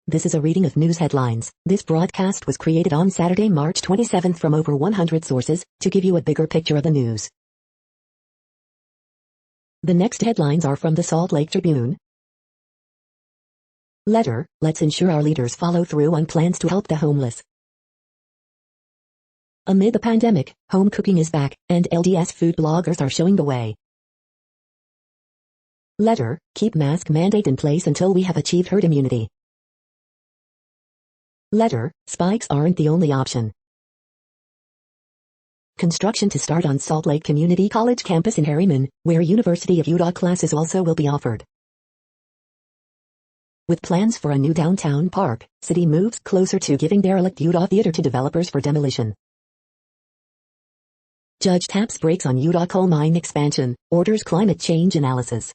This is a reading of news headlines. This broadcast was created on Saturday, March 27th from over 100 sources, to give you a bigger picture of the news. The next headlines are from the Salt Lake Tribune. Letter, let's ensure our leaders follow through on plans to help the homeless. Amid the pandemic, home cooking is back, and LDS food bloggers are showing the way. Letter, keep mask mandate in place until we have achieved herd immunity. Letter, spikes aren't the only option. Construction to start on Salt Lake Community College campus in Harriman, where University of Utah classes also will be offered. With plans for a new downtown park, city moves closer to giving derelict Utah Theater to developers for demolition. Judge taps brakes on Utah coal mine expansion, orders climate change analysis.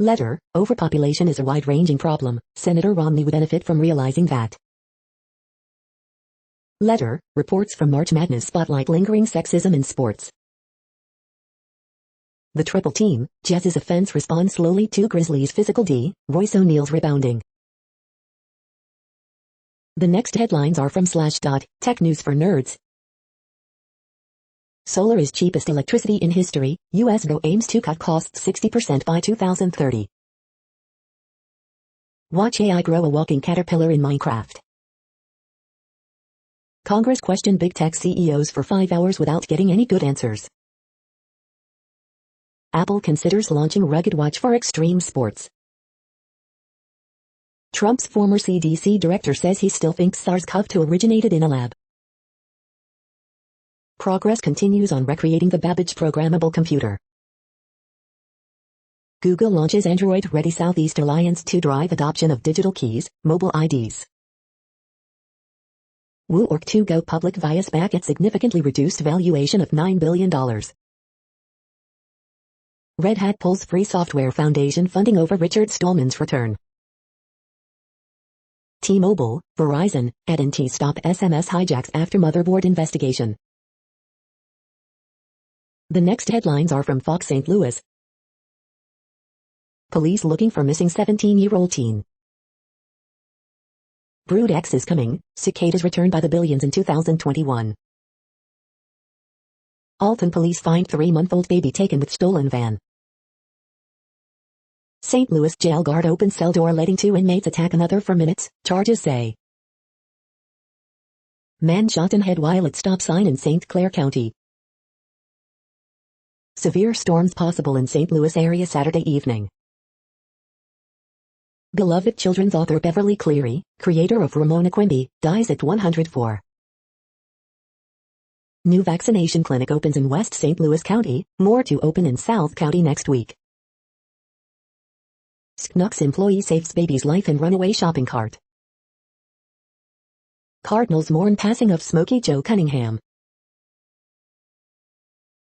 Letter, overpopulation is a wide-ranging problem. Senator Romney would benefit from realizing that. Letter, reports from March Madness spotlight lingering sexism in sports. The triple team, Jazz's offense responds slowly to Grizzlies' physical D, Royce O'Neal's rebounding. The next headlines are from Slashdot, tech news for nerds. Solar is cheapest electricity in history. U.S. GO aims to cut costs 60% by 2030. Watch AI grow a walking caterpillar in Minecraft. Congress questioned big tech CEOs for 5 hours without getting any good answers. Apple considers launching rugged watch for extreme sports. Trump's former CDC director says he still thinks SARS-CoV-2 originated in a lab. Progress continues on recreating the Babbage programmable computer. Google launches Android-ready Southeast Alliance to drive adoption of digital keys, mobile IDs. WooOrg to go public via SPAC at significantly reduced valuation of $9 billion. Red Hat pulls Free Software Foundation funding over Richard Stallman's return. T-Mobile, Verizon, AT&T stop SMS hijacks after motherboard investigation. The next headlines are from Fox St. Louis. Police looking for missing 17-year-old teen. Brood X is coming, cicadas returned by the billions in 2021. Alton police find 3-month-old baby taken with stolen van. St. Louis jail guard opens cell door letting 2 inmates attack another for minutes, charges say. Man shot in head while at stop sign in St. Clair County. Severe storms possible in St. Louis area Saturday evening. Beloved children's author Beverly Cleary, creator of Ramona Quimby, dies at 104. New vaccination clinic opens in West St. Louis County, more to open in South County next week. Schnucks employee saves baby's life in runaway shopping cart. Cardinals mourn passing of Smokey Joe Cunningham.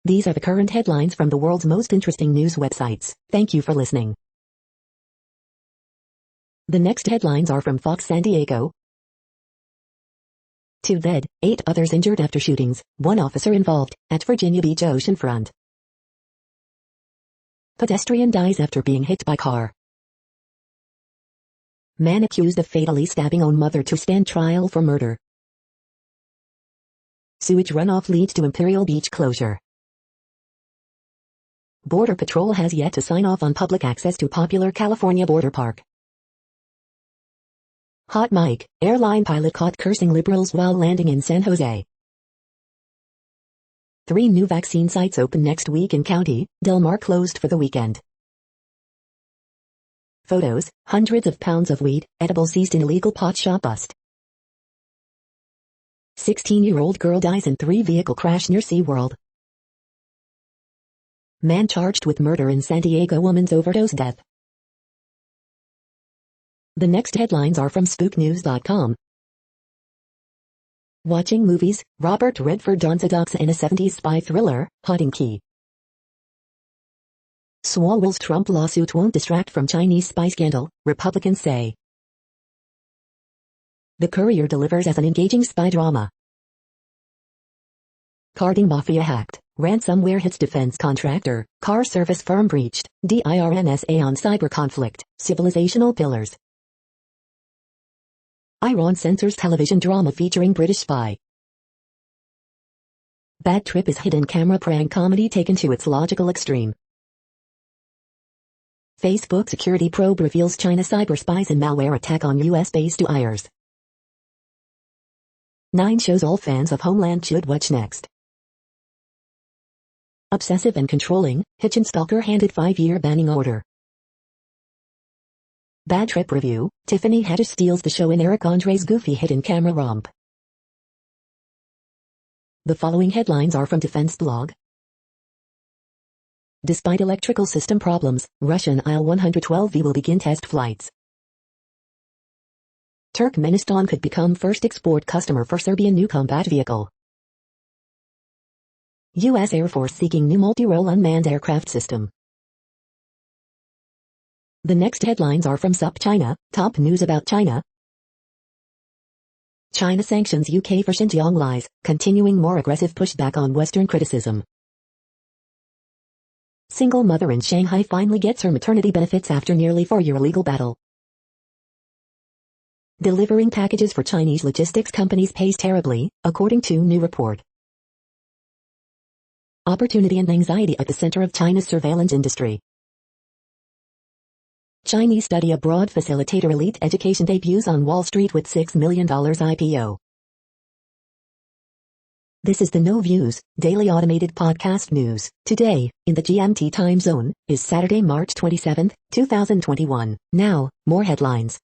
These are the current headlines from the world's most interesting news websites. Thank you for listening. The next headlines are from Fox San Diego. 2 dead, 8 others injured after shootings, 1 officer involved, at Virginia Beach oceanfront. Pedestrian dies after being hit by car. Man accused of fatally stabbing own mother to stand trial for murder. Sewage runoff leads to Imperial Beach closure. Border Patrol has yet to sign off on public access to popular California border park. Hot mic, airline pilot caught cursing liberals while landing in San Jose. 3 new vaccine sites open next week in County, Del Mar closed for the weekend. Photos, hundreds of pounds of weed, edible seized in illegal pot shop bust. 16-year-old girl dies in 3-vehicle crash near SeaWorld. Man charged with murder in San Diego woman's overdose death. The next headlines are from SpookNews.com. Watching movies, Robert Redford dons a doxa in a 70s spy thriller, Hot and Key. Swalwell's Trump lawsuit won't distract from Chinese spy scandal, Republicans say. The Courier delivers as an engaging spy drama. Carding mafia hacked, ransomware hits defense contractor, car service firm breached, DIRNSA on cyber conflict, civilizational pillars. Iran censors television drama featuring British spy. Bad Trip is hidden camera prank comedy taken to its logical extreme. Facebook security probe reveals China cyber spies and malware attack on US-based UIers. 9 shows all fans of Homeland should watch next. Obsessive and controlling, Hitchin stalker handed 5-year banning order. Bad Trip review, Tiffany Haddish steals the show in Eric Andre's goofy hidden camera romp. The following headlines are from Defense Blog. Despite electrical system problems, Russian Il-112V will begin test flights. Turkmenistan could become first export customer for Serbian new combat vehicle. U.S. Air Force seeking new multi-role unmanned aircraft system. The next headlines are from SupChina, top news about China. China sanctions UK for Xinjiang lies, continuing more aggressive pushback on Western criticism. Single mother in Shanghai finally gets her maternity benefits after nearly 4-year legal battle. Delivering packages for Chinese logistics companies pays terribly, according to new report. Opportunity and anxiety at the center of China's surveillance industry. Chinese study abroad facilitator elite education debuts on Wall Street with $6 million IPO. This is the No Views, daily automated podcast news. Today, in the GMT time zone, is Saturday, March 27, 2021. Now, more headlines.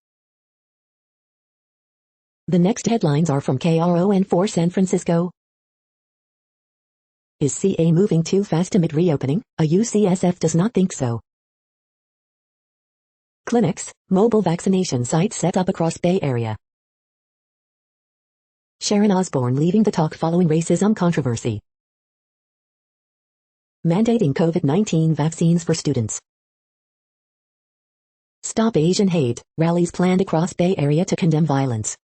The next headlines are from KRON4 San Francisco. Is CA moving too fast amid reopening? A UCSF does not think so. Clinics, mobile vaccination sites set up across Bay Area. Sharon Osbourne leaving the talk following racism controversy. Mandating COVID-19 vaccines for students. Stop Asian hate, rallies planned across Bay Area to condemn violence.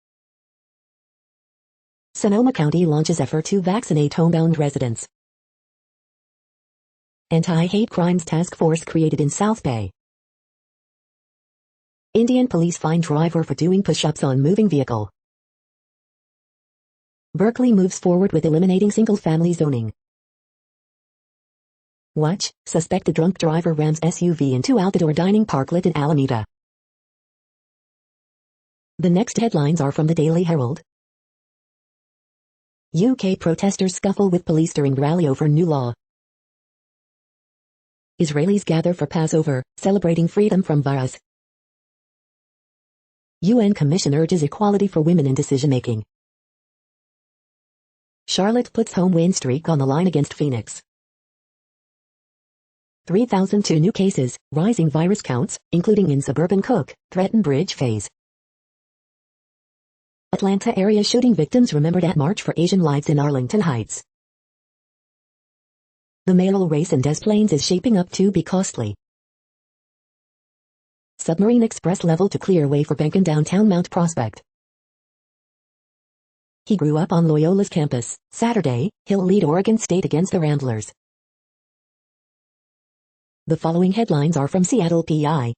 Sonoma County launches effort to vaccinate homebound residents. Anti-hate crimes task force created in South Bay. Indian police find driver for doing push-ups on moving vehicle. Berkeley moves forward with eliminating single-family zoning. Watch, suspected drunk driver rams SUV into outdoor dining parklet in Alameda. The next headlines are from the Daily Herald. UK protesters scuffle with police during rally over new law. Israelis gather for Passover, celebrating freedom from virus. UN Commission urges equality for women in decision-making. Charlotte puts home win streak on the line against Phoenix. 3,002 new cases, rising virus counts, including in suburban Cook, threaten bridge phase. Atlanta area shooting victims remembered at March for Asian Lives in Arlington Heights. The mayoral race in Des Plaines is shaping up to be costly. Submarine Express level to clear way for bank in downtown Mount Prospect. He grew up on Loyola's campus. Saturday, he'll lead Oregon State against the Ramblers. The following headlines are from Seattle PI.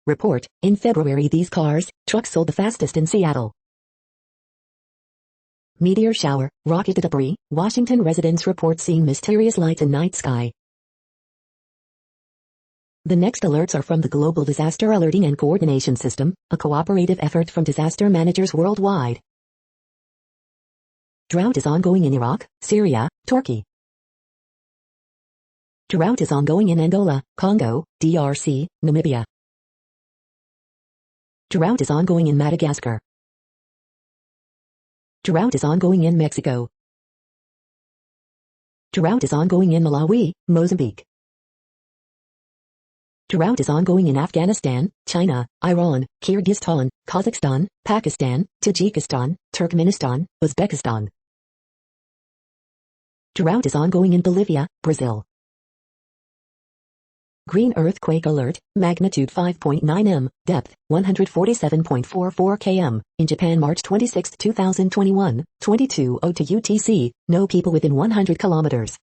Report, in February these trucks sold the fastest in Seattle. Meteor shower, rocket debris, Washington residents report seeing mysterious lights in night sky. The next alerts are from the Global Disaster Alerting and Coordination System, a cooperative effort from disaster managers worldwide. Drought is ongoing in Iraq, Syria, Turkey. Drought is ongoing in Angola, Congo, DRC, Namibia. Drought is ongoing in Madagascar. Drought is ongoing in Mexico. Drought is ongoing in Malawi, Mozambique. Drought is ongoing in Afghanistan, China, Iran, Kyrgyzstan, Kazakhstan, Pakistan, Tajikistan, Turkmenistan, Uzbekistan. Drought is ongoing in Bolivia, Brazil. Green earthquake alert, magnitude 5.9 m, depth 147.44 km, in Japan March 26, 2021, 22:02 UTC, no people within 100 kilometers.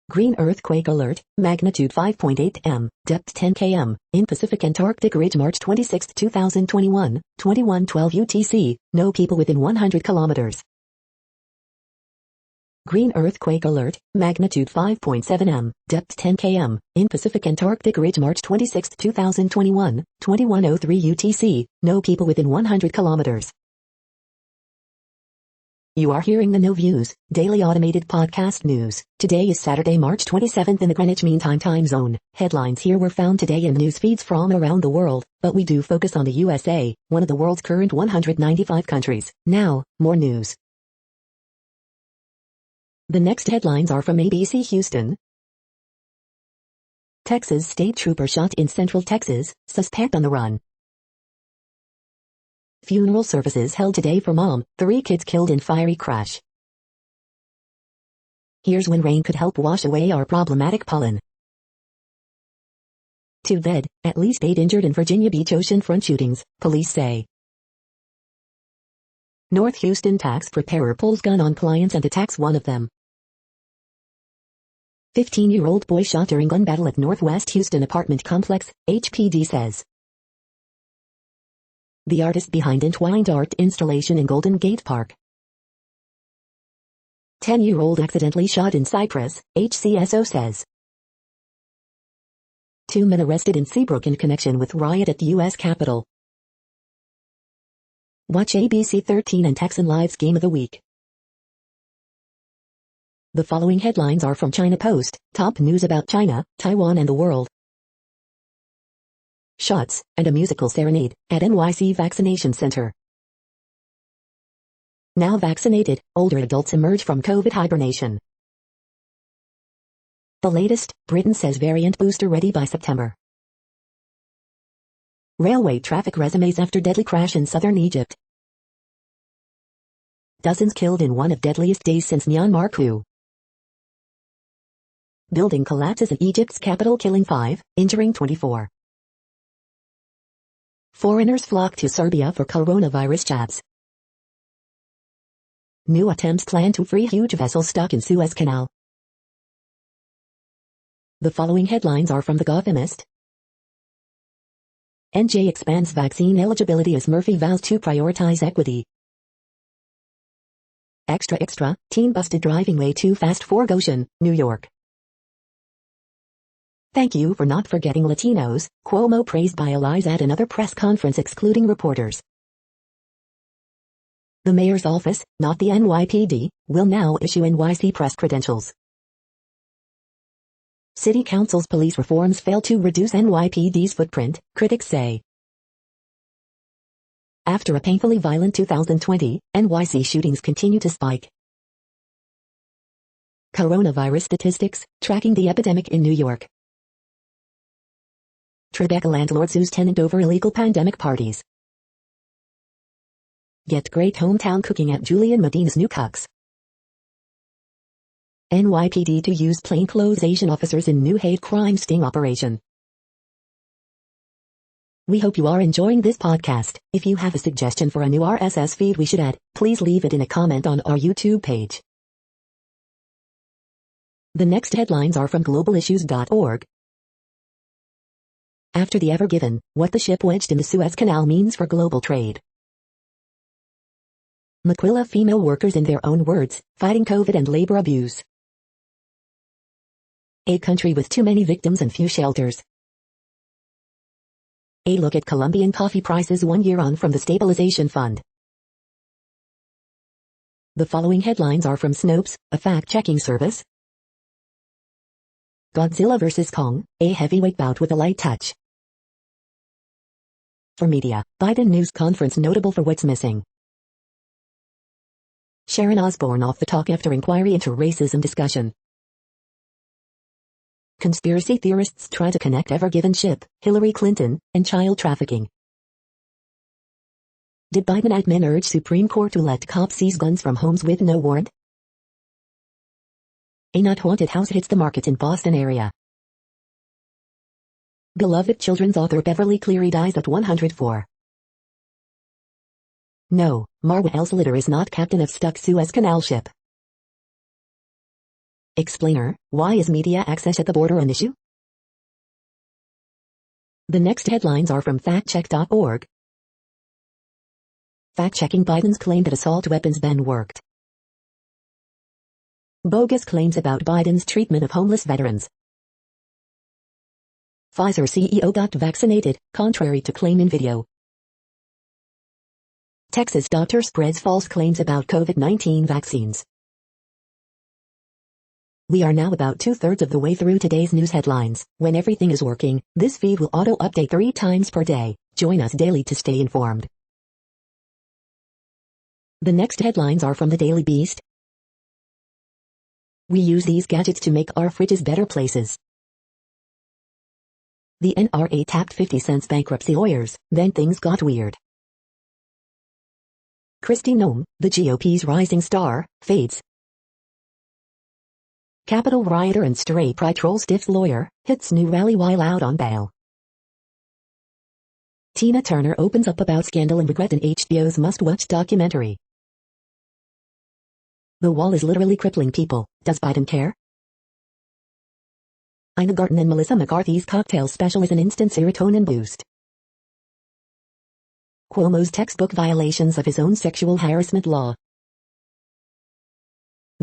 Green earthquake alert, magnitude 5.8 m, depth 10 km, in Pacific Antarctic Ridge March 26, 2021, 21:12 UTC, no people within 100 kilometers. Green earthquake alert, magnitude 5.7 m, depth 10 km, in Pacific Antarctic Ridge March 26, 2021, 21:03 UTC, no people within 100 kilometers. You are hearing the No Views, daily automated podcast news. Today is Saturday, March 27th in the Greenwich Mean Time zone. Headlines here were found today in news feeds from around the world, but we do focus on the USA, one of the world's current 195 countries. Now, more news. The next headlines are from ABC Houston. Texas state trooper shot in Central Texas, suspect on the run. Funeral services held today for mom, 3 kids killed in fiery crash. Here's when rain could help wash away our problematic pollen. 2 dead, at least 8 injured in Virginia Beach oceanfront shootings, police say. North Houston tax preparer pulls gun on clients and attacks one of them. 15-year-old boy shot during gun battle at Northwest Houston apartment complex, HPD says. The artist behind entwined art installation in Golden Gate Park. 10-year-old accidentally shot in Cyprus, HCSO says. 2 men arrested in Seabrook in connection with riot at the U.S. Capitol. Watch ABC 13 and Texan Live's Game of the Week. The following headlines are from China Post, top news about China, Taiwan and the world. Shots, and a musical serenade, at NYC Vaccination Center. Now vaccinated, older adults emerge from COVID hibernation. The latest, Britain says variant booster ready by September. Railway traffic resumes after deadly crash in southern Egypt. Dozens killed in one of deadliest days since Myanmar coup. Building collapses in Egypt's capital killing 5, injuring 24. Foreigners flock to Serbia for coronavirus jabs. New attempts planned to free huge vessels stuck in Suez Canal. The following headlines are from The Gothamist. NJ expands vaccine eligibility as Murphy vows to prioritize equity. Extra, teen busted driving way too fast for Goshen, New York. Thank you for not forgetting Latinos, Cuomo praised by allies at another press conference excluding reporters. The mayor's office, not the NYPD, will now issue NYC press credentials. City Council's police reforms fail to reduce NYPD's footprint, critics say. After a painfully violent 2020, NYC shootings continue to spike. Coronavirus statistics, tracking the epidemic in New York. Tribeca landlord sues tenant over illegal pandemic parties. Get great hometown cooking at Julian Medina's new Cucks. NYPD to use plainclothes Asian officers in new hate crime sting operation. We hope you are enjoying this podcast. If you have a suggestion for a new RSS feed we should add, please leave it in a comment on our YouTube page. The next headlines are from globalissues.org. After the Ever Given, what the ship wedged in the Suez Canal means for global trade. Maquila female workers in their own words, fighting COVID and labor abuse. A country with too many victims and few shelters. A look at Colombian coffee prices 1 year on from the Stabilization Fund. The following headlines are from Snopes, a fact-checking service. Godzilla vs. Kong, a heavyweight bout with a light touch. For media, Biden news conference notable for what's missing. Sharon Osbourne off the talk after inquiry into racism discussion. Conspiracy theorists try to connect Ever Given ship, Hillary Clinton, and child trafficking. Did Biden admin urge Supreme Court to let cops seize guns from homes with no warrant? A not haunted house hits the market in Boston area. Beloved children's author Beverly Cleary dies at 104. No, Marwa El-Solider is not captain of stuck Suez Canal ship. Explainer, why is media access at the border an issue? The next headlines are from factcheck.org. Fact-checking Biden's claim that assault weapons ban worked. Bogus claims about Biden's treatment of homeless veterans. Pfizer CEO got vaccinated, contrary to claim in video. Texas doctor spreads false claims about COVID-19 vaccines. We are now about 2/3 of the way through today's news headlines. When everything is working, this feed will auto-update 3 times per day. Join us daily to stay informed. The next headlines are from the Daily Beast. We use these gadgets to make our fridges better places. The NRA tapped 50 Cent's bankruptcy lawyers, then things got weird. Kristi Noem, the GOP's rising star, fades. Capitol rioter and stray pride troll Stiff's lawyer, hits new rally while out on bail. Tina Turner opens up about scandal and regret in HBO's must-watch documentary. The wall is literally crippling people. Does Biden care? Ina Garten and Melissa McCarthy's cocktail special is an instant serotonin boost. Cuomo's textbook violations of his own sexual harassment law.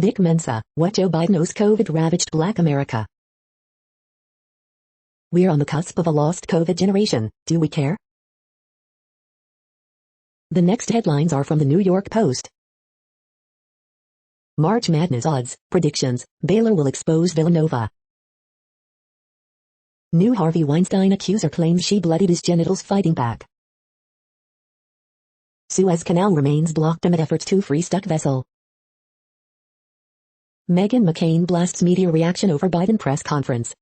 Vic Mensa, what Joe Biden owes COVID-ravaged Black America. We're on the cusp of a lost COVID generation. Do we care? The next headlines are from the New York Post. March Madness odds, predictions, Baylor will expose Villanova. New Harvey Weinstein accuser claims she bloodied his genitals fighting back. Suez Canal remains blocked amid efforts to free stuck vessel. Meghan McCain blasts media reaction over Biden press conference.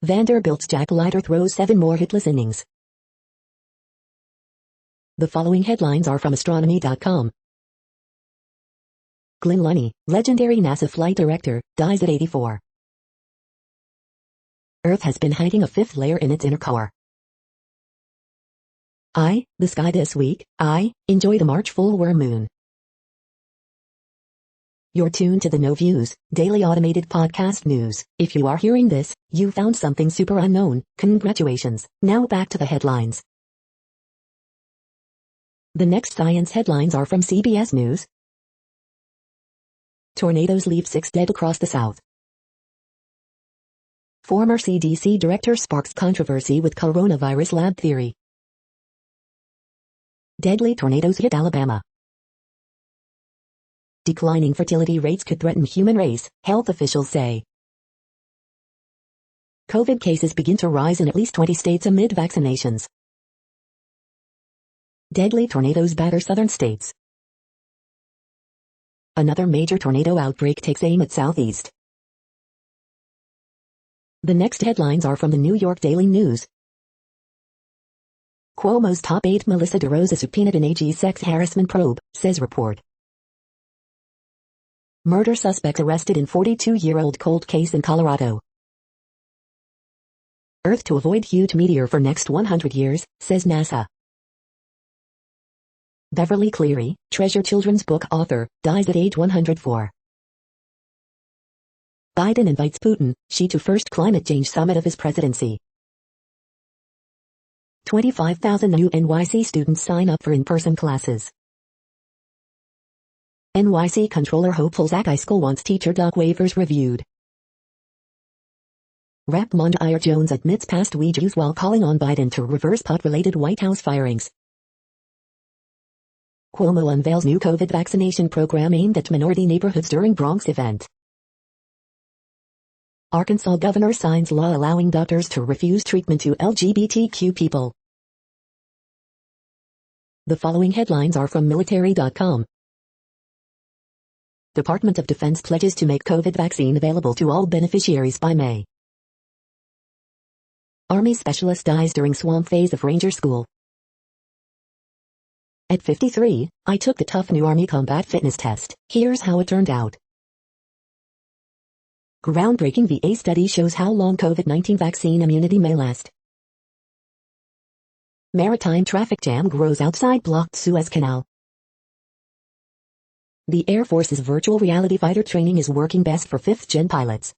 Vanderbilt's Jack Leiter throws 7 more hitless innings. The following headlines are from astronomy.com. Glynn Lunny, legendary NASA flight director, dies at 84. Earth has been hiding a 5th layer in its inner core. The sky this week. Enjoy the March full worm moon. You're tuned to the No Views, daily automated podcast news. If you are hearing this, you found something super unknown. Congratulations. Now back to the headlines. The next science headlines are from CBS News. Tornadoes leave 6 dead across the South. Former CDC director sparks controversy with coronavirus lab theory. Deadly tornadoes hit Alabama. Declining fertility rates could threaten human race, health officials say. COVID cases begin to rise in at least 20 states amid vaccinations. Deadly tornadoes batter southern states. Another major tornado outbreak takes aim at southeast. The next headlines are from the New York Daily News. Cuomo's top aide Melissa DeRosa subpoenaed in AG sex harassment probe, says report. Murder suspect arrested in 42-year-old cold case in Colorado. Earth to avoid huge meteor for next 100 years, says NASA. Beverly Cleary, Treasure children's book author, dies at age 104. Biden invites Putin, Xi to first climate change summit of his presidency. 25,000 new NYC students sign up for in-person classes. NYC Controller hopeful Zach Iskell wants teacher doc waivers reviewed. Rep. Mondaire Jones admits past weed use while calling on Biden to reverse pot-related White House firings. Cuomo unveils new COVID vaccination program aimed at minority neighborhoods during Bronx event. Arkansas governor signs law allowing doctors to refuse treatment to LGBTQ people. The following headlines are from military.com. Department of Defense pledges to make COVID vaccine available to all beneficiaries by May. Army specialist dies during swamp phase of Ranger School. At 53, I took the tough new Army combat fitness test. Here's how it turned out. Groundbreaking VA study shows how long COVID-19 vaccine immunity may last. Maritime traffic jam grows outside blocked Suez Canal. The Air Force's virtual reality fighter training is working best for 5th-gen pilots.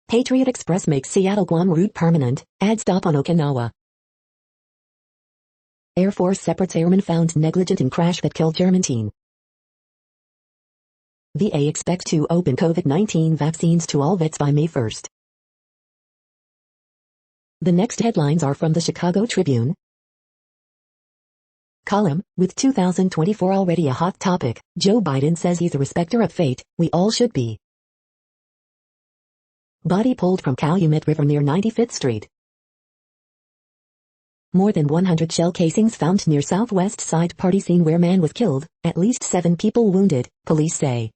Patriot Express makes Seattle-Guam route permanent, adds stop on Okinawa. Air Force separates airman found negligent in crash that killed German teen. VA expects to open COVID-19 vaccines to all vets by May 1st. The next headlines are from the Chicago Tribune. Column, with 2024 already a hot topic, Joe Biden says he's a respecter of fate, we all should be. Body pulled from Calumet River near 95th Street. More than 100 shell casings found near southwest side party scene where man was killed, at least 7 people wounded, police say.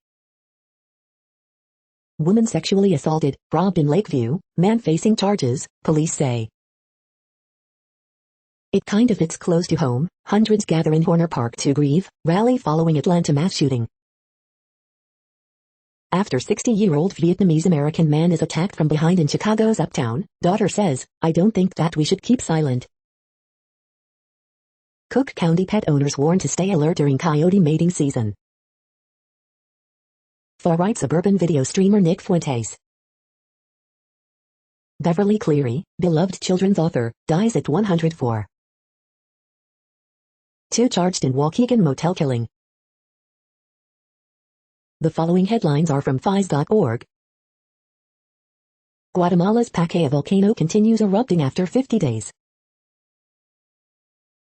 Woman sexually assaulted, robbed in Lakeview, man facing charges, police say. It kind of hits close to home, hundreds gather in Horner Park to grieve, rally following Atlanta mass shooting. After 60-year-old Vietnamese American man is attacked from behind in Chicago's Uptown, daughter says, I don't think that we should keep silent. Cook County pet owners warned to stay alert during coyote mating season. Far-right suburban video streamer Nick Fuentes. Beverly Cleary, beloved children's author, dies at 104. 2 charged in Waukegan motel killing. The following headlines are from FIS.org. Guatemala's Paquea volcano continues erupting after 50 days.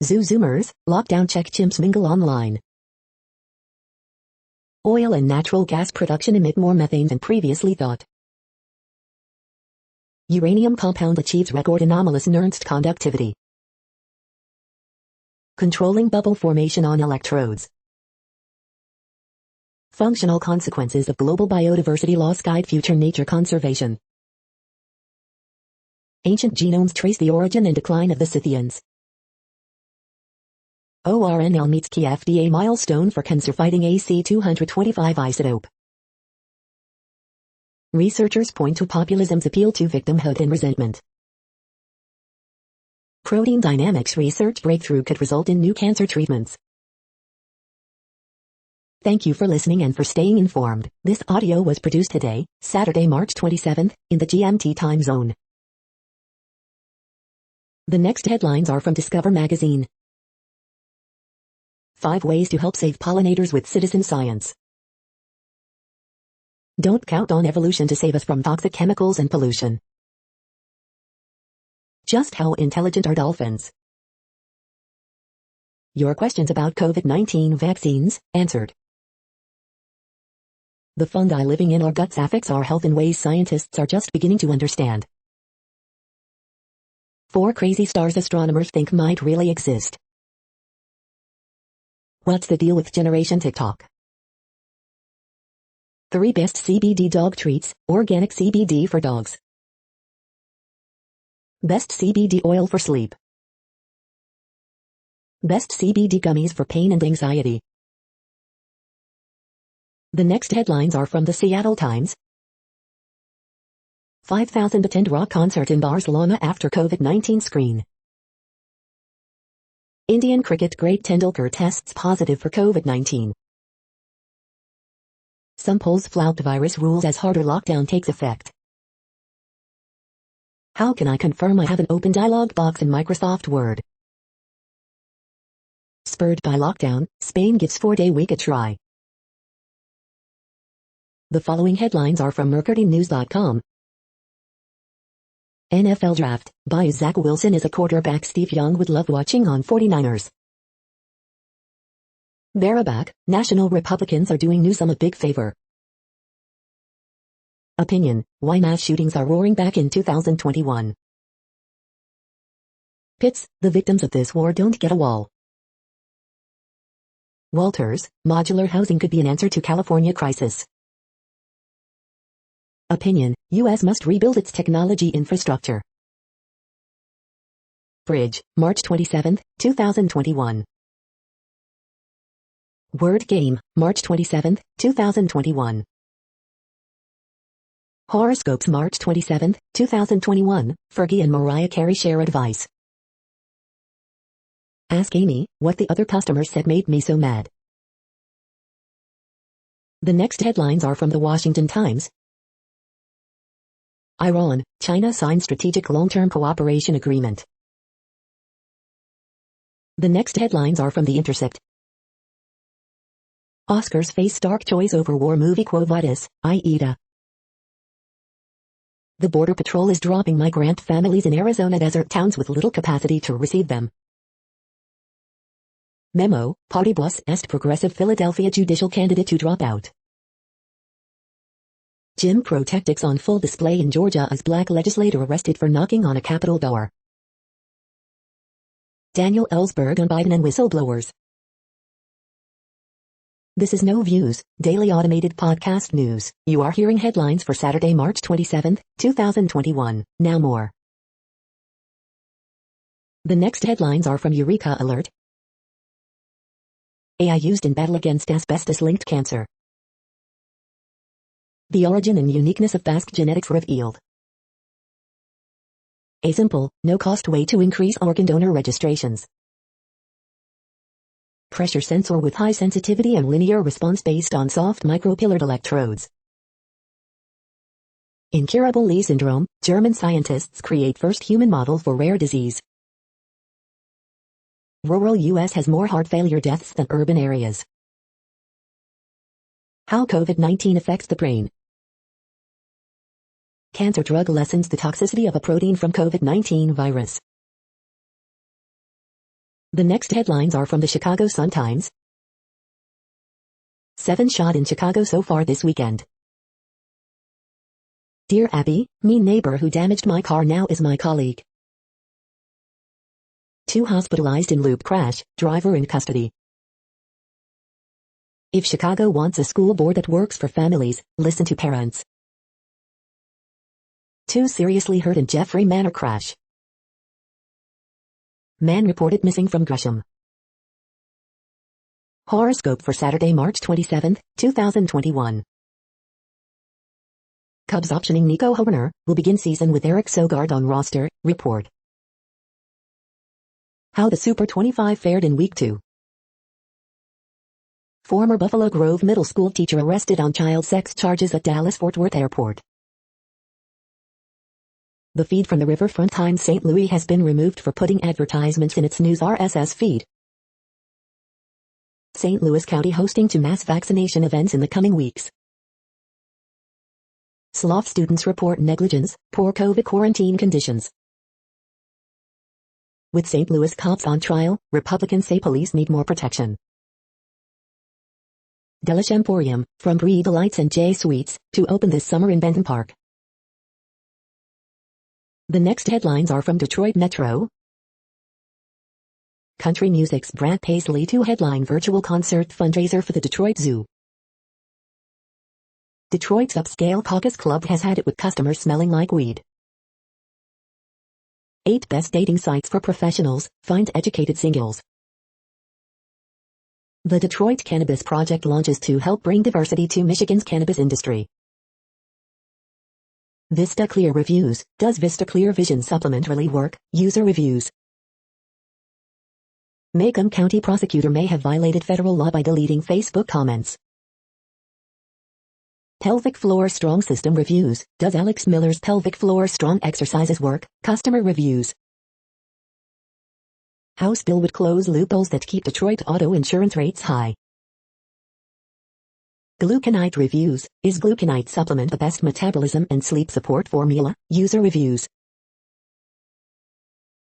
Zoo Zoomers, lockdown check chimps mingle online. Oil and natural gas production emit more methane than previously thought. Uranium compound achieves record anomalous Nernst conductivity. Controlling bubble formation on electrodes. Functional consequences of global biodiversity loss guide future nature conservation. Ancient genomes trace the origin and decline of the Scythians. ORNL meets key FDA milestone for cancer fighting AC-225 isotope. Researchers point to populism's appeal to victimhood and resentment. Protein dynamics research breakthrough could result in new cancer treatments. Thank you for listening and for staying informed. This audio was produced today, Saturday, March 27th, in the GMT time zone. The next headlines are from Discover magazine. 5 ways to help save pollinators with citizen science. Don't count on evolution to save us from toxic chemicals and pollution. Just how intelligent are dolphins? Your questions about COVID-19 vaccines, answered. The fungi living in our guts affects our health in ways scientists are just beginning to understand. 4 crazy stars astronomers think might really exist. What's the deal with Generation TikTok? 3 best CBD dog treats, organic CBD for dogs. Best CBD oil for sleep. Best CBD gummies for pain and anxiety. The next headlines are from the Seattle Times. 5,000 attend rock concert in Barcelona after COVID-19 screen. Indian cricket great Tendulkar tests positive for COVID-19. Some polls flout virus rules as harder lockdown takes effect. How can I confirm I have an open dialog box in Microsoft Word? Spurred by lockdown, Spain gives 4-day week a try. The following headlines are from mercurynews.com. NFL Draft, by Zach Wilson is a quarterback Steve Young would love watching on 49ers. Bareback, National Republicans are doing Newsom a big favor. Opinion, why mass shootings are roaring back in 2021. Pitts, the victims of this war don't get a wall. Walters, modular housing could be an answer to California crisis. Opinion, U.S. must rebuild its technology infrastructure. Bridge, March 27, 2021. Word Game, March 27, 2021. Horoscopes, March 27, 2021, Fergie and Mariah Carey share advice. Ask Amy, what the other customer said made me so mad. The next headlines are from the Washington Times. Iran, China signs strategic long-term cooperation agreement. The next headlines are from The Intercept. Oscars face stark choice over war movie Quo Vadis, Aida. The Border Patrol is dropping migrant families in Arizona desert towns with little capacity to receive them. Memo, Party Bus est progressive Philadelphia judicial candidate to drop out. Jim Crow tactics on full display in Georgia as black legislator arrested for knocking on a Capitol door. Daniel Ellsberg on Biden and whistleblowers. This is No Views, daily automated podcast news. You are hearing headlines for Saturday, March 27, 2021. Now more. The next headlines are from Eureka Alert. AI used in battle against asbestos-linked cancer. The origin and uniqueness of Basque genetics revealed. A simple, no-cost way to increase organ donor registrations. Pressure sensor with high sensitivity and linear response based on soft micropillared electrodes. Incurable Lee syndrome, German scientists create first human model for rare disease. Rural U.S. has more heart failure deaths than urban areas. How COVID-19 affects the brain. Cancer drug lessens the toxicity of a protein from COVID-19 virus. The next headlines are from the Chicago Sun-Times. 7 shot in Chicago so far this weekend. Dear Abby, mean neighbor who damaged my car now is my colleague. 2 hospitalized in loop crash, driver in custody. If Chicago wants a school board that works for families, listen to parents. 2 seriously hurt in Jeffrey Manor crash. Man reported missing from Gresham. Horoscope for Saturday, March 27, 2021. Cubs optioning Nico Hoerner, will begin season with Eric Sogard on roster, report. How the Super 25 fared in Week 2. Former Buffalo Grove Middle School teacher arrested on child sex charges at Dallas-Fort Worth Airport. The feed from the Riverfront Times St. Louis has been removed for putting advertisements in its news RSS feed. St. Louis County hosting 2 mass vaccination events in the coming weeks. Slough students report negligence, poor COVID quarantine conditions. With St. Louis cops on trial, Republicans say police need more protection. Delish Emporium, from Brie Delights and J Sweets, to open this summer in Benton Park. The next headlines are from Detroit Metro. Country music's Brad Paisley to headline virtual concert fundraiser for the Detroit Zoo. Detroit's upscale caucus club has had it with customers smelling like weed. 8 best dating sites for professionals, finds educated singles. The Detroit Cannabis Project launches to help bring diversity to Michigan's cannabis industry. Vista Clear reviews, does Vista Clear Vision supplement really work? User reviews. Macomb County prosecutor may have violated federal law by deleting Facebook comments. Pelvic Floor Strong System reviews, does Alex Miller's Pelvic Floor Strong exercises work? Customer reviews. House bill would close loopholes that keep Detroit auto insurance rates high. Gluconite reviews, is gluconite supplement the best metabolism and sleep support formula? User reviews.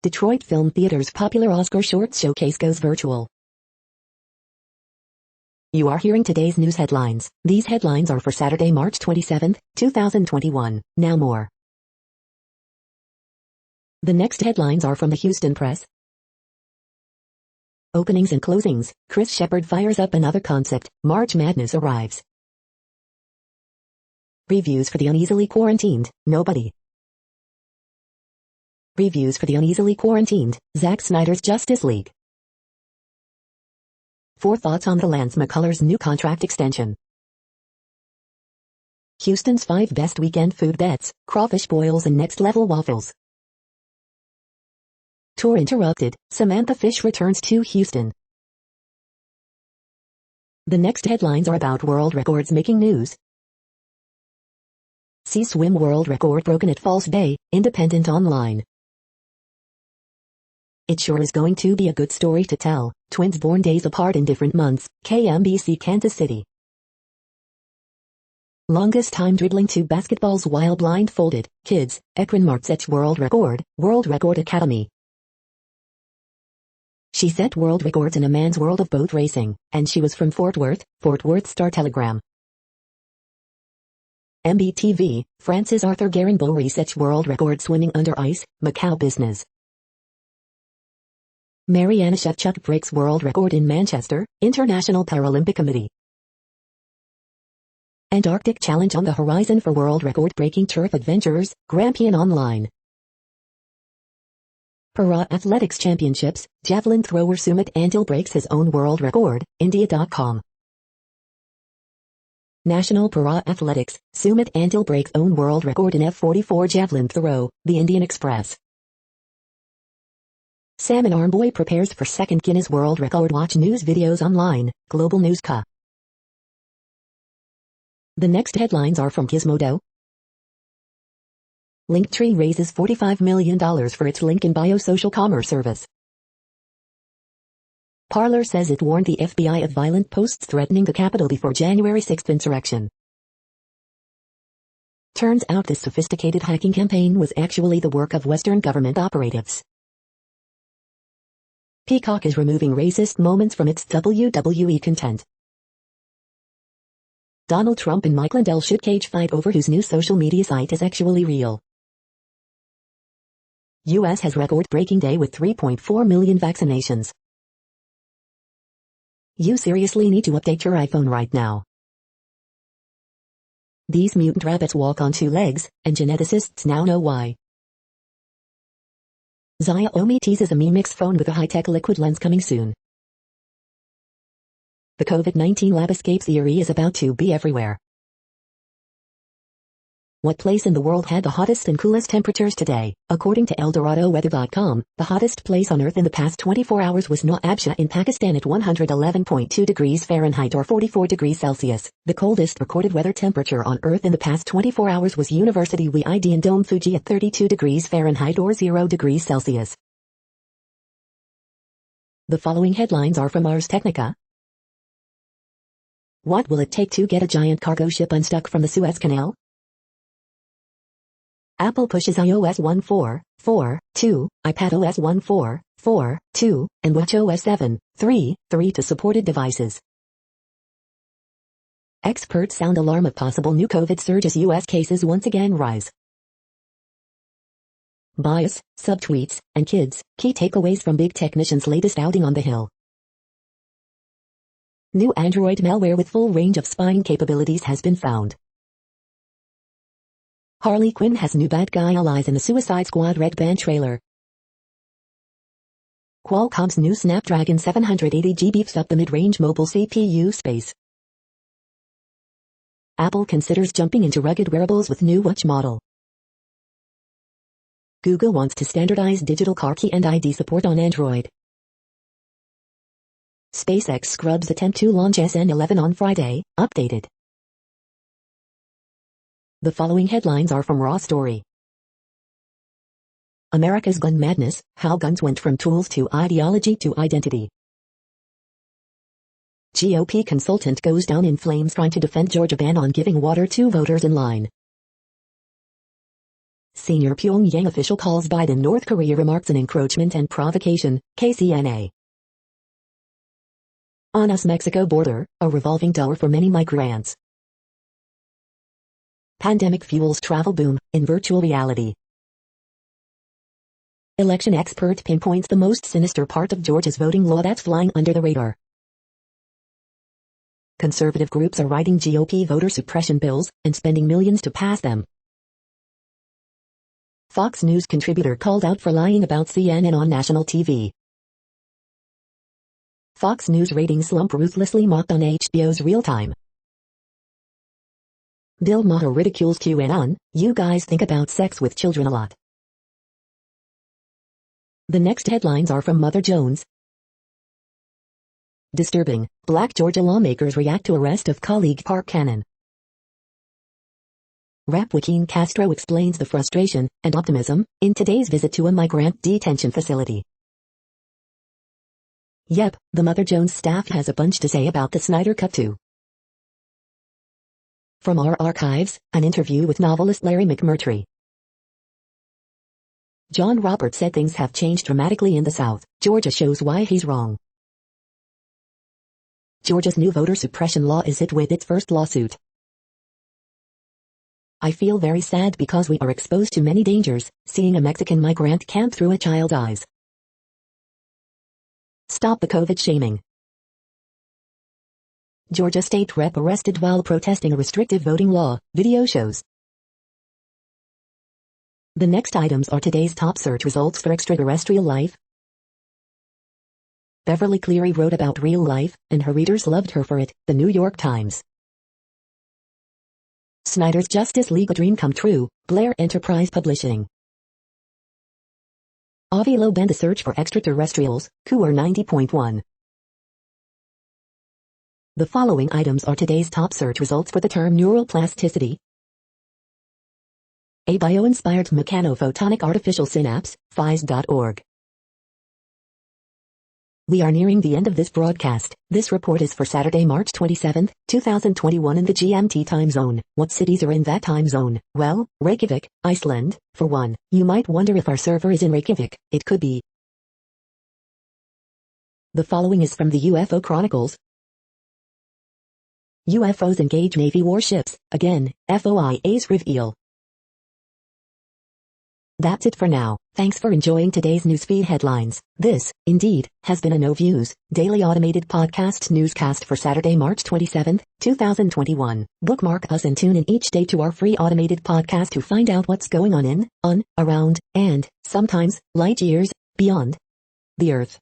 Detroit Film Theater's popular Oscar Shorts Showcase goes virtual. You are hearing today's news headlines. These headlines are for Saturday, March 27, 2021. Now more. The next headlines are from the Houston Press. Openings and closings. Chris Shepard fires up another concept. March Madness arrives. Reviews for the uneasily quarantined. Nobody. Reviews for the uneasily quarantined. Zack Snyder's Justice League. 4 thoughts on the Lance McCullers' new contract extension. Houston's 5 best weekend food bets, crawfish boils and next level waffles. Tour interrupted, Samantha Fish returns to Houston. The next headlines are about world records making news. Sea swim world record broken at False Bay, Independent Online. It sure is going to be a good story to tell. Twins born days apart in different months, KMBC Kansas City. Longest time dribbling 2 basketballs while blindfolded, kids, Ekran Martzech World Record Academy. She set world records in a man's world of boat racing, and she was from Fort Worth, Star Telegram. MBTV, Francis Arthur Garenbow sets world record swimming under ice, Macau business. Mariana Shevchuk breaks world record in Manchester, International Paralympic Committee. Antarctic challenge on the horizon for world record breaking turf adventurers, Grampian Online. Para Athletics Championships, javelin thrower Sumit Antil breaks his own world record, India.com. National Para Athletics, Sumit Antil breaks own world record in F44 javelin throw, The Indian Express. Salmon Arm Boy prepares for second Guinness World Record. Watch news videos online, Global News Ka. The next headlines are from Gizmodo. Linktree raises $45 million for its link in bio social commerce service. Parler says it warned the FBI of violent posts threatening the Capitol before January 6 insurrection. Turns out this sophisticated hacking campaign was actually the work of Western government operatives. Peacock is removing racist moments from its WWE content. Donald Trump and Mike Lindell should cage fight over whose new social media site is actually real. U.S. has record-breaking day with 3.4 million vaccinations. You seriously need to update your iPhone right now. These mutant rabbits walk on 2 legs, and geneticists now know why. Xiaomi teases a Mi Mix phone with a high-tech liquid lens coming soon. The COVID-19 lab escape theory is about to be everywhere. What place in the world had the hottest and coolest temperatures today? According to ElDoradoWeather.com, the hottest place on Earth in the past 24 hours was Nawabshah in Pakistan at 111.2 degrees Fahrenheit or 44 degrees Celsius. The coldest recorded weather temperature on Earth in the past 24 hours was University WIID in Dome Fuji at 32 degrees Fahrenheit or 0 degrees Celsius. The following headlines are from Ars Technica. What will it take to get a giant cargo ship unstuck from the Suez Canal? Apple pushes iOS 1.4.4.2, iPadOS 1.4.4.2, and watchOS 7.3.3 to supported devices. Experts sound alarm of possible new COVID surge as U.S. cases once again rise. bias, subtweets, and kids, key takeaways from Big Technician's latest outing on the Hill. New Android malware with full range of spying capabilities has been found. Harley Quinn has new bad guy allies in the Suicide Squad Red Band trailer. Qualcomm's new Snapdragon 780G beefs up the mid-range mobile CPU space. Apple considers jumping into rugged wearables with new watch model. Google wants to standardize digital car key and ID support on Android. SpaceX scrubs attempt to launch SN11 on Friday, updated. The following headlines are from Raw Story. America's gun madness, how guns went from tools to ideology to identity. GOP consultant goes down in flames trying to defend Georgia ban on giving water to voters in line. Senior Pyongyang official calls Biden North Korea remarks an encroachment and provocation, KCNA. On US-Mexico border, a revolving door for many migrants. Pandemic fuels travel boom, in virtual reality. Election expert pinpoints the most sinister part of Georgia's voting law that's flying under the radar. Conservative groups are writing GOP voter suppression bills and spending millions to pass them. Fox News contributor called out for lying about CNN on national TV. Fox News ratings slump ruthlessly mocked on HBO's Real Time. Bill Maher ridicules QAnon, you guys think about sex with children a lot. The next headlines are from Mother Jones. Disturbing, Black Georgia lawmakers react to arrest of colleague Park Cannon. Rep. Joaquin Castro explains the frustration and optimism in today's visit to a migrant detention facility. Yep, the Mother Jones staff has a bunch to say about the Snyder Cut too. From our archives, an interview with novelist Larry McMurtry. John Roberts said things have changed dramatically in the South. Georgia shows why he's wrong. Georgia's new voter suppression law is hit with its first lawsuit. I feel very sad because we are exposed to many dangers, seeing a Mexican migrant camp through a child's eyes. Stop the COVID shaming. Georgia state rep arrested while protesting a restrictive voting law, video shows. The next items are today's top search results for extraterrestrial life. Beverly Cleary wrote about real life, and her readers loved her for it, The New York Times. Snyder's Justice League a dream come true, Blair Enterprise Publishing. Avi Loeb and the search for extraterrestrials, Coor 90.1. The following items are today's top search results for the term neuroplasticity. A bio-inspired mechanophotonic artificial synapse, phys.org. We are nearing the end of this broadcast. This report is for Saturday, March 27, 2021 in the GMT time zone. What cities are in that time zone? Well, Reykjavik, Iceland, for one. You might wonder if our server is in Reykjavik. It could be. The following is from the UFO Chronicles. UFOs engage Navy warships, again, FOIAs reveal. That's it for now. Thanks for enjoying today's newsfeed headlines. This, indeed, has been a No Views, daily automated podcast newscast for Saturday, March 27, 2021. Bookmark us and tune in each day to our free automated podcast to find out what's going on, around, and, sometimes, light years, beyond the Earth.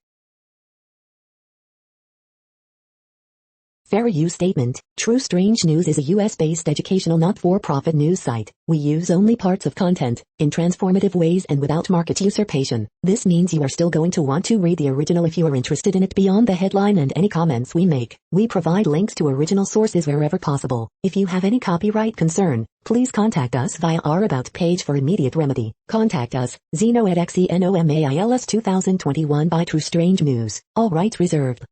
Fair use statement. True Strange News is a US-based educational not-for-profit news site. We use only parts of content, in transformative ways and without market usurpation. This means you are still going to want to read the original if you are interested in it beyond the headline and any comments we make. We provide links to original sources wherever possible. If you have any copyright concern, please contact us via our About page for immediate remedy. Contact us, Zeno at XENOMAILS 2021 by True Strange News. All rights reserved.